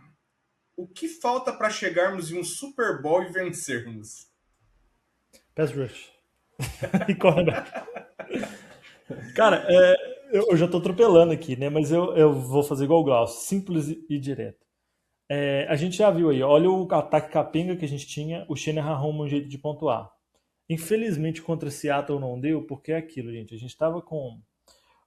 o que falta para chegarmos em um Super Bowl e vencermos? Pass rush. E cornerback. Cara, eu já tô atropelando aqui, né? Mas eu vou fazer igual o Glaucio, simples e direto. A gente já viu aí, olha o ataque capenga que a gente tinha, o Shanahan arruma um jeito de pontuar. Infelizmente contra Seattle não deu, porque é aquilo, gente. A gente tava com.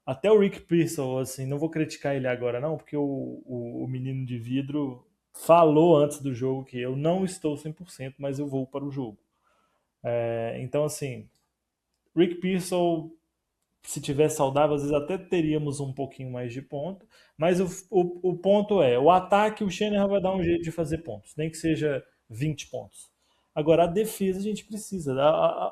Até o Rick Pearsall, assim, não vou criticar ele agora não, porque o menino de vidro falou antes do jogo que eu não estou 100%, mas eu vou para o jogo. Então, assim, Rick Pearsall, se tivesse saudável, às vezes até teríamos um pouquinho mais de ponto, mas o ponto é, o ataque, o Shanahan vai dar um jeito de fazer pontos, nem que seja 20 pontos. Agora, a defesa a gente precisa.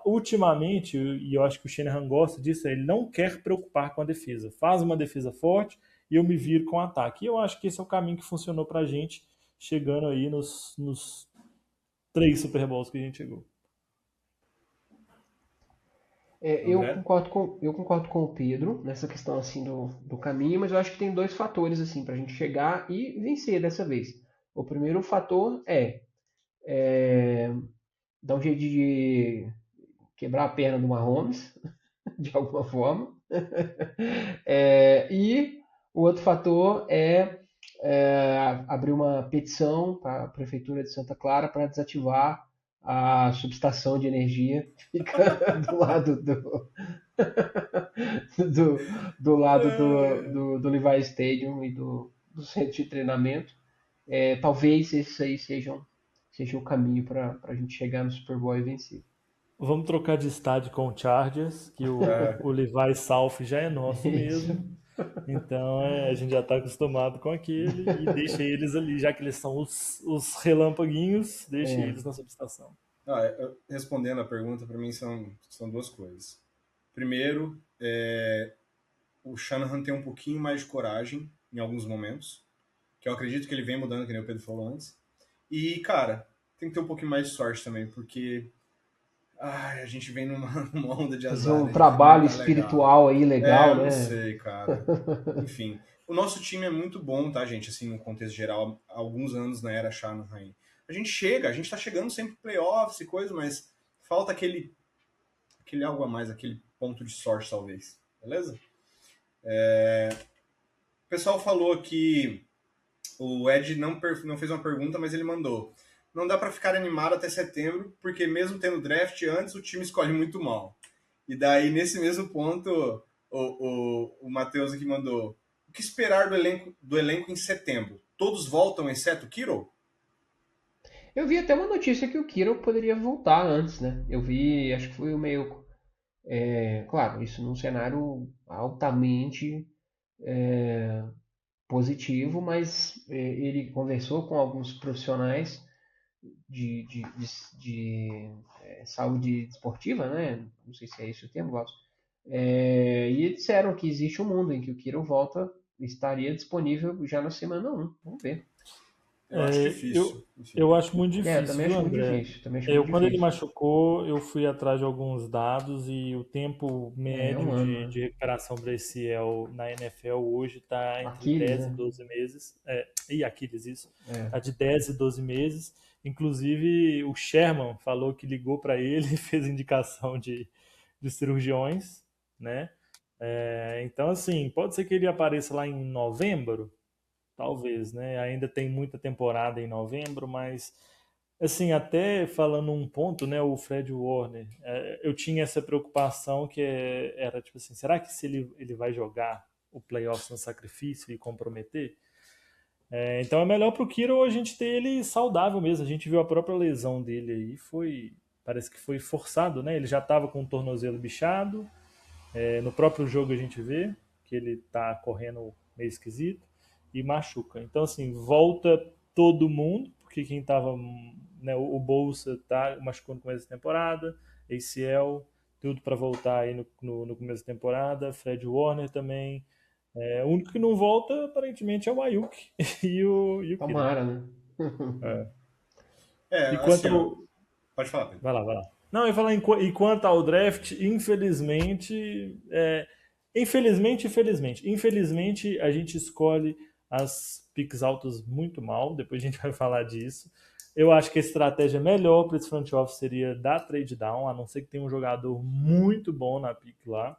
Ultimamente, e eu acho que o Shanahan gosta disso, ele não quer preocupar com a defesa. Faz uma defesa forte e eu me viro com o ataque. E eu acho que esse é o caminho que funcionou pra gente, chegando aí nos 3 Super Bowls que a gente chegou. André? Eu concordo com o Pedro nessa questão assim do caminho, mas eu acho que tem dois fatores assim para a gente chegar e vencer dessa vez. O primeiro fator é dar um jeito de quebrar a perna do Mahomes, de alguma forma. E o outro fator abrir uma petição para a Prefeitura de Santa Clara para desativar a subestação de energia que fica do lado do, do lado do Levi Stadium e do centro de treinamento. Talvez esse aí seja o caminho para a gente chegar no Super Bowl e vencer. Vamos trocar de estádio com o Chargers, que o Levi South já é nosso Isso. mesmo. Então a gente já está acostumado com aquele e deixa eles ali, já que eles são os relâmpaguinhos, deixa eles na subestação. Respondendo a pergunta, para mim são duas coisas. Primeiro, o Shanahan tem um pouquinho mais de coragem em alguns momentos, que eu acredito que ele vem mudando, que nem o Pedro falou antes. E, cara, tem que ter um pouquinho mais de sorte também, porque a gente vem numa onda de Fazer azar, um a gente não trabalho tá legal. espiritual aí legal, Eu não né? sei, cara. Enfim, o nosso time é muito bom, tá, gente? Assim, no contexto geral, há alguns anos na era Shanahan. A gente tá chegando sempre playoffs e coisa, mas falta aquele algo a mais, aquele ponto de sorte, talvez. Beleza? O pessoal falou que o Ed não fez uma pergunta, mas ele mandou. Não dá para ficar animado até setembro, porque mesmo tendo draft antes, o time escolhe muito mal. E daí, nesse mesmo ponto, o Matheus aqui mandou: o que esperar do elenco em setembro? Todos voltam, exceto o Kiro? Eu vi até uma notícia que o Kiro poderia voltar antes, né? Eu vi, acho que foi o meio. Claro, isso num cenário altamente positivo, mas ele conversou com alguns profissionais de saúde esportiva, né? Não sei se é esse o termo, Glaucio. E disseram que existe um mundo em que o Kiro volta estaria disponível já na semana 1. Vamos ver. Eu acho difícil. Enfim. Eu acho muito difícil, Também viu, acho muito André? difícil. Também acho muito Quando ele difícil. machucou, eu fui atrás de alguns dados e o tempo É médio um ano, né? de recuperação para esse na NFL hoje está entre Aquiles, 10 e né? 12 meses. E Aquiles, isso. É. Está de 10 e 12 meses. Inclusive, o Sherman falou que ligou para ele e fez indicação de cirurgiões, né? Então, assim, pode ser que ele apareça lá em novembro, talvez, né? Ainda tem muita temporada em novembro, mas, assim, até falando um ponto, né? O Fred Warner, eu tinha essa preocupação que era, tipo assim, será que se ele vai jogar o playoffs no sacrifício e comprometer? Então é melhor pro Kiro a gente ter ele saudável mesmo. A gente viu a própria lesão dele aí, parece que foi forçado, né? Ele já estava com o tornozelo bichado. No próprio jogo a gente vê que ele tá correndo meio esquisito e machuca. Então assim, volta todo mundo, porque quem tava, né, o Bolsa tá machucando no começo da temporada, ACL, tudo para voltar aí no começo da temporada, Fred Warner também. O único que não volta, aparentemente, é o Ayuk e o Kiro. Tomara, né? É. E quanto Assim, ó, ao... pode falar, Pedro. Vai lá, vai lá. Não, eu ia falar e quanto ao draft, infelizmente, infelizmente, a gente escolhe as picks altas muito mal, depois a gente vai falar disso. Eu acho que a estratégia melhor para esse front office seria dar trade down, a não ser que tenha um jogador muito bom na pick lá.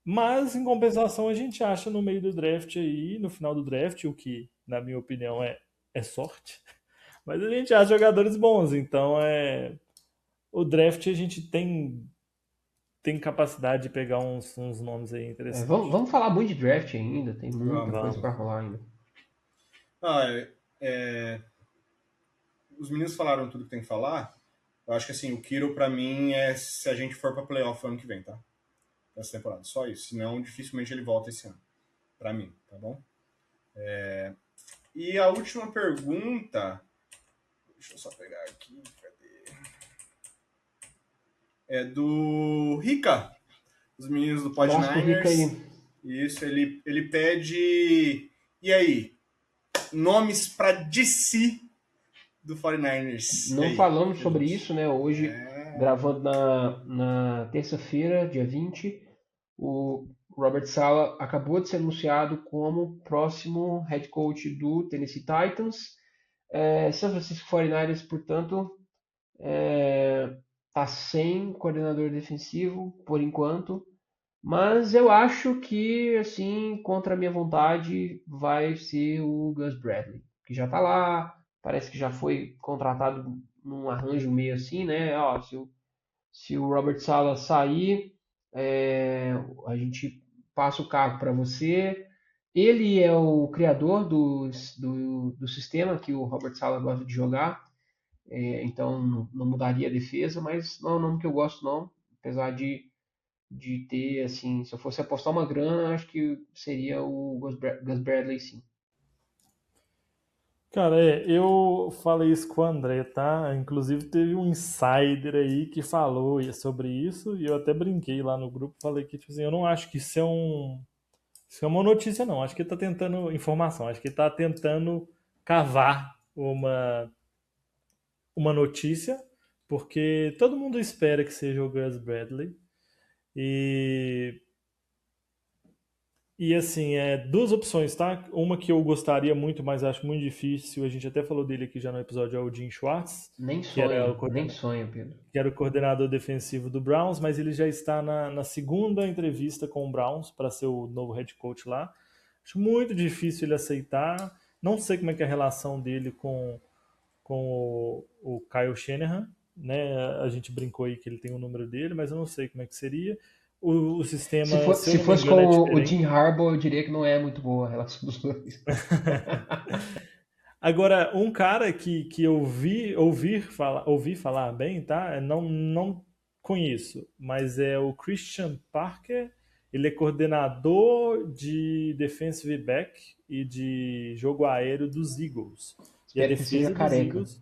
Mas, em compensação, a gente acha no meio do draft aí, no final do draft, o que, na minha opinião, é sorte. Mas a gente acha jogadores bons, então o draft a gente tem capacidade de pegar uns nomes aí Vamos, interessantes. vamos falar muito de draft ainda, tem muita Vamos, coisa Vamos. para rolar ainda. Ah, os meninos falaram tudo que tem que falar. Eu acho que assim, o Kiro pra mim é se a gente for pra playoff ano que vem, tá? Essa temporada. Só isso. Senão, dificilmente ele volta esse ano. Pra mim, tá bom? E a última pergunta. Deixa eu só pegar aqui. Cadê? É do Rica. Os meninos do Pod Abraço pro Rica Niners. aí. Isso, ele pede. E aí? Nomes pra DC do 49ers. E Não aí? falamos Que a sobre gente... isso, né? Hoje, gravando na terça-feira, dia 20, o Robert Saleh acabou de ser anunciado como próximo head coach do Tennessee Titans. San Francisco 49ers, portanto, está sem coordenador defensivo por enquanto, mas eu acho que, assim, contra a minha vontade, vai ser o Gus Bradley, que já está lá, parece que já foi contratado num arranjo meio assim, né? Ó, se o Robert Saleh sair, a gente passa o cargo para você. Ele é o criador do sistema que o Robert Saleh gosta de jogar, então não mudaria a defesa, mas não é um nome que eu gosto não, apesar de ter, assim, se eu fosse apostar uma grana, acho que seria o Gus Bradley, sim. Cara, eu falei isso com o André, tá? Inclusive teve um insider aí que falou sobre isso e eu até brinquei lá no grupo, falei que, tipo assim, eu não acho que isso é uma notícia, não. Acho que ele tá tentando informação, acho que ele tá tentando cavar uma notícia, porque todo mundo espera que seja o Gus Bradley. E, e assim, duas opções, tá? Uma que eu gostaria muito, mas acho muito difícil. A gente até falou dele aqui já no episódio, é o Jim Schwartz, Nem que era o, sonha, nem sonha, Pedro. que era o coordenador defensivo do Browns, mas ele já está na segunda entrevista com o Browns para ser o novo head coach lá. Acho muito difícil ele aceitar. Não sei como é que é a relação dele com o Kyle Shanahan, né? A gente brincou aí que ele tem o número dele, mas eu não sei como é que seria. O sistema, se eu Se não me fosse engano, é com o Jim diferente. Harbaugh, eu diria que não é muito boa a relação dos dois. Agora, um cara que eu ouvi falar bem, tá? Não conheço, mas é o Christian Parker. Ele é coordenador de defensive back e de jogo aéreo dos Eagles. E a Espero que ele seja defesa dos careca. Eagles.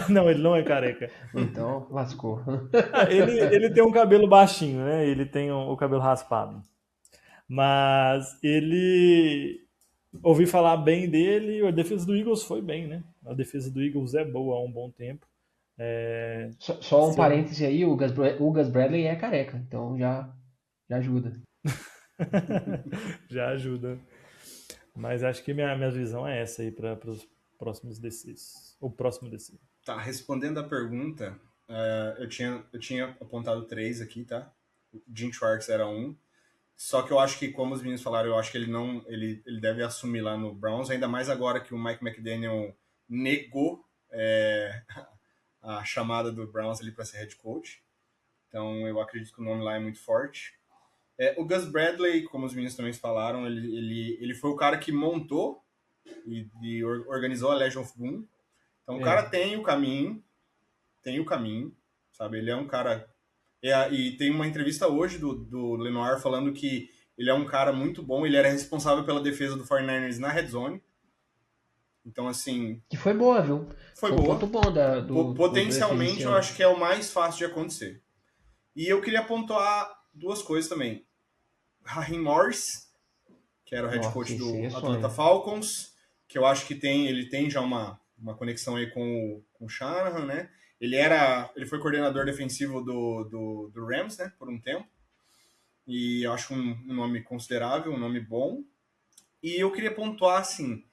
Não, ele não é careca. Então, lascou. Ele tem um cabelo baixinho, né? Ele tem o cabelo raspado. Mas ele. Ouvi falar bem dele, a defesa do Eagles foi bem, né? A defesa do Eagles é boa há um bom tempo. Só um Se eu não- parêntese aí, o Gus Bradley é careca, então já ajuda. Já ajuda. Mas acho que minha visão é essa aí para os próximos DCs. O próximo DC. Tá, respondendo a pergunta, eu tinha apontado três aqui, tá? Jim Schwartz era um. Só que eu acho que, como os meninos falaram, eu acho que ele deve assumir lá no Browns, ainda mais agora que o Mike McDaniel negou a chamada do Browns ali para ser head coach. Então eu acredito que o nome lá é muito forte. O Gus Bradley, como os meninos também falaram, ele foi o cara que montou e organizou a Legion of Boom. Então o cara tem o caminho, sabe? Ele é um cara... E tem uma entrevista hoje do Lenoir falando que ele é um cara muito bom, ele era responsável pela defesa do 49ers na Red Zone. Então, assim... Que foi boa, viu? Foi um boa. ponto bom do Potencialmente, eu acho que é o mais fácil de acontecer. E eu queria pontuar duas coisas também. Raheem Morris, que era o head coach do Atlanta Falcons, que eu acho que ele tem já uma conexão aí com o Shanahan, né? Ele foi coordenador defensivo do Rams, né, por um tempo. E eu acho um nome considerável, um nome bom. E eu queria pontuar, assim,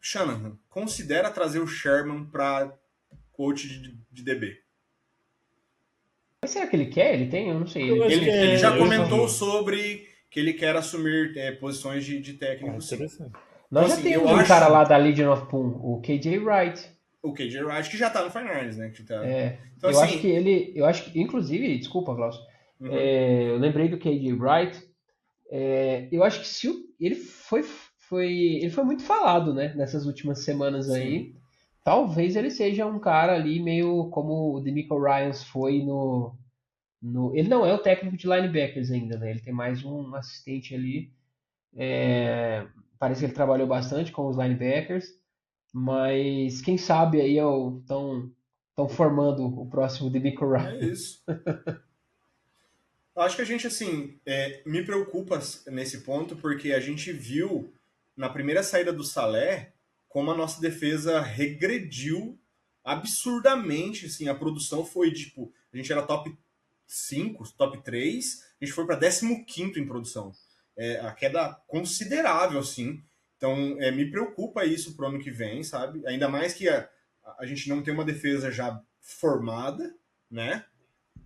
Shanahan, considera trazer o Sherman para coach de DB. Mas será que ele quer? Ele tem? Eu não sei. Ele já comentou sobre que ele quer assumir posições de técnico, sim. Nós já temos um cara lá da Legion of Boom, o KJ Wright. O KJ Wright, que já tá no 49ers, né? Então, eu acho que, inclusive, desculpa, Glaucio, eu lembrei do KJ Wright. Eu acho que se ele foi muito falado, né, nessas últimas semanas aí. Talvez ele seja um cara ali meio como o DeMeco Ryans foi no... Ele não é o técnico de linebackers ainda, né? Ele tem mais um assistente ali. Parece que ele trabalhou bastante com os linebackers, mas quem sabe aí estão formando o próximo DeMeco Ryans. É isso. Eu acho que a gente, assim, me preocupa nesse ponto, porque a gente viu na primeira saída do Saleh como a nossa defesa regrediu absurdamente, assim, a produção foi, tipo, a gente era top 5, top 3, a gente foi para 15º em produção. A queda considerável, assim. Então, me preocupa isso pro ano que vem, sabe? Ainda mais que a gente não tem uma defesa já formada, né?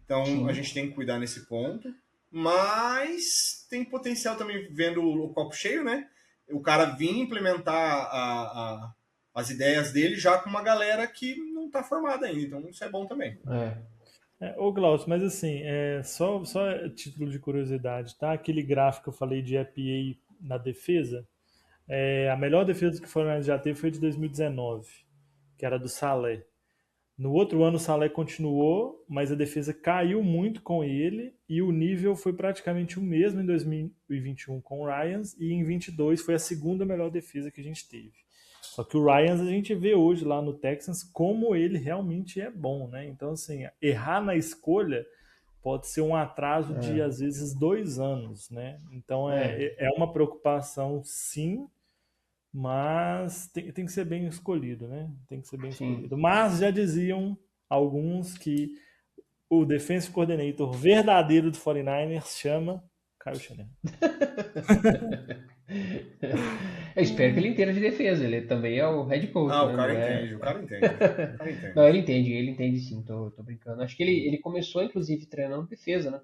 Então, sim, a gente tem que cuidar nesse ponto. Mas tem potencial também, vendo o copo cheio, né? O cara vir implementar as ideias dele já com uma galera que não tá formada ainda. Então, isso é bom também. Ô Glaucio, mas assim, só título de curiosidade, tá? Aquele gráfico que eu falei de EPA na defesa, a melhor defesa que o Fortaleza já teve foi de 2019, que era do Saleh. No outro ano o Saleh continuou, mas a defesa caiu muito com ele e o nível foi praticamente o mesmo em 2021 com o Ryans e em 2022 foi a segunda melhor defesa que a gente teve. Só que o Ryans a gente vê hoje lá no Texans como ele realmente é bom, né? Então, assim, errar na escolha pode ser um atraso de, às vezes, 2 anos, né? Então, é uma preocupação, sim, mas tem que ser bem escolhido, né? Tem que ser bem escolhido. Mas já diziam alguns que o defensive coordinator verdadeiro do 49ers chama Kyle Shanahan. Eu espero que ele entenda de defesa, ele também é o head coach. O cara entende, o cara entende. Não, ele entende sim, tô brincando. Acho que ele começou, inclusive, treinando defesa, né?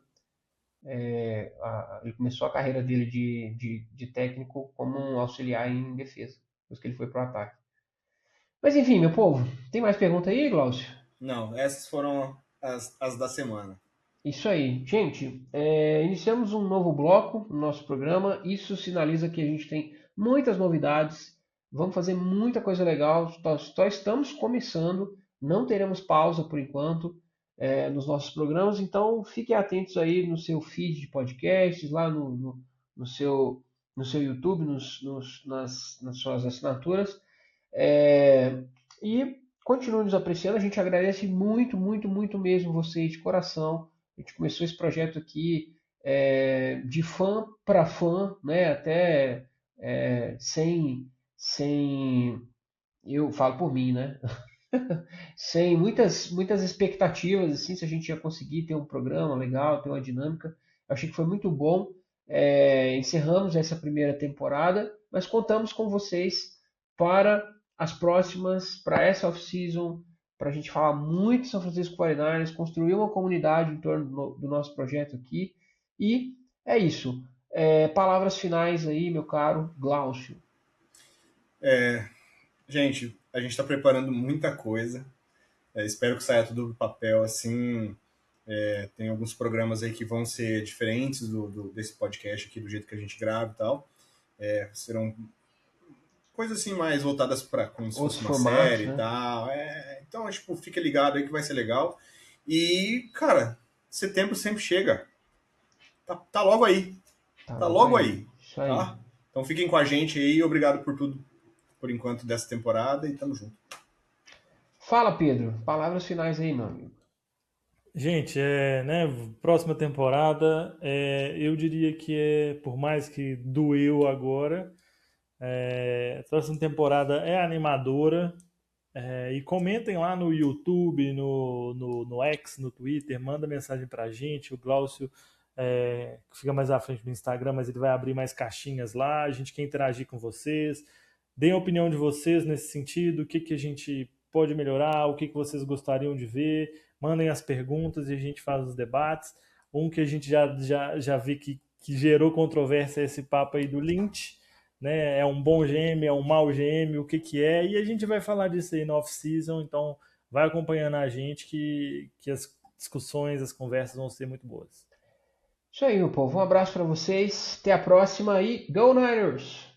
Ele começou a carreira dele de técnico como um auxiliar em defesa, depois que ele foi pro ataque. Mas enfim, meu povo, tem mais pergunta aí, Glaucio? Não, essas foram as da semana. Isso aí. Gente, iniciamos um novo bloco no nosso programa. Isso sinaliza que a gente tem muitas novidades. Vamos fazer muita coisa legal. Só estamos começando. Não teremos pausa por enquanto nos nossos programas. Então, fiquem atentos aí no seu feed de podcasts, lá no seu YouTube, nas suas assinaturas. E continue nos apreciando. A gente agradece muito, muito, muito mesmo vocês de coração. A gente começou esse projeto aqui de fã para fã, né? Até sem eu falo por mim, né? Sem muitas expectativas, assim, se a gente ia conseguir ter um programa legal, ter uma dinâmica. Eu achei que foi muito bom. Encerramos essa primeira temporada, mas contamos com vocês para as próximas, para essa off-season, para a gente falar muito de São Francisco 49ers, construir uma comunidade em torno do nosso projeto aqui. E é isso. Palavras finais aí, meu caro Glaucio. Gente, a gente está preparando muita coisa. Espero que saia tudo do papel assim. Tem alguns programas aí que vão ser diferentes desse podcast aqui, do jeito que a gente grava e tal. Serão coisas assim mais voltadas para como se fosse uma série, né? E tal. Então, tipo, fica ligado aí que vai ser legal. E, cara, setembro sempre chega. Tá logo aí. Tá logo aí. Isso aí. Tá? Então fiquem com a gente aí. Obrigado por tudo, por enquanto, dessa temporada. E tamo junto. Fala, Pedro. Palavras finais aí, meu amigo. Gente, né, próxima temporada, eu diria que por mais que doeu agora, a próxima temporada é animadora. E comentem lá no YouTube, no X, no Twitter, manda mensagem pra gente. O Glaucio fica mais à frente do Instagram, mas ele vai abrir mais caixinhas lá. A gente quer interagir com vocês. Deem a opinião de vocês nesse sentido, o que a gente pode melhorar, o que vocês gostariam de ver. Mandem as perguntas e a gente faz os debates. Um que a gente já vê que gerou controvérsia é esse papo aí do Lynch, né? É um bom GM, é um mau GM, o que é, e a gente vai falar disso aí no off-season, então vai acompanhando a gente que as discussões, as conversas vão ser muito boas. Isso aí, meu povo. Um abraço para vocês. Até a próxima e Go Niners!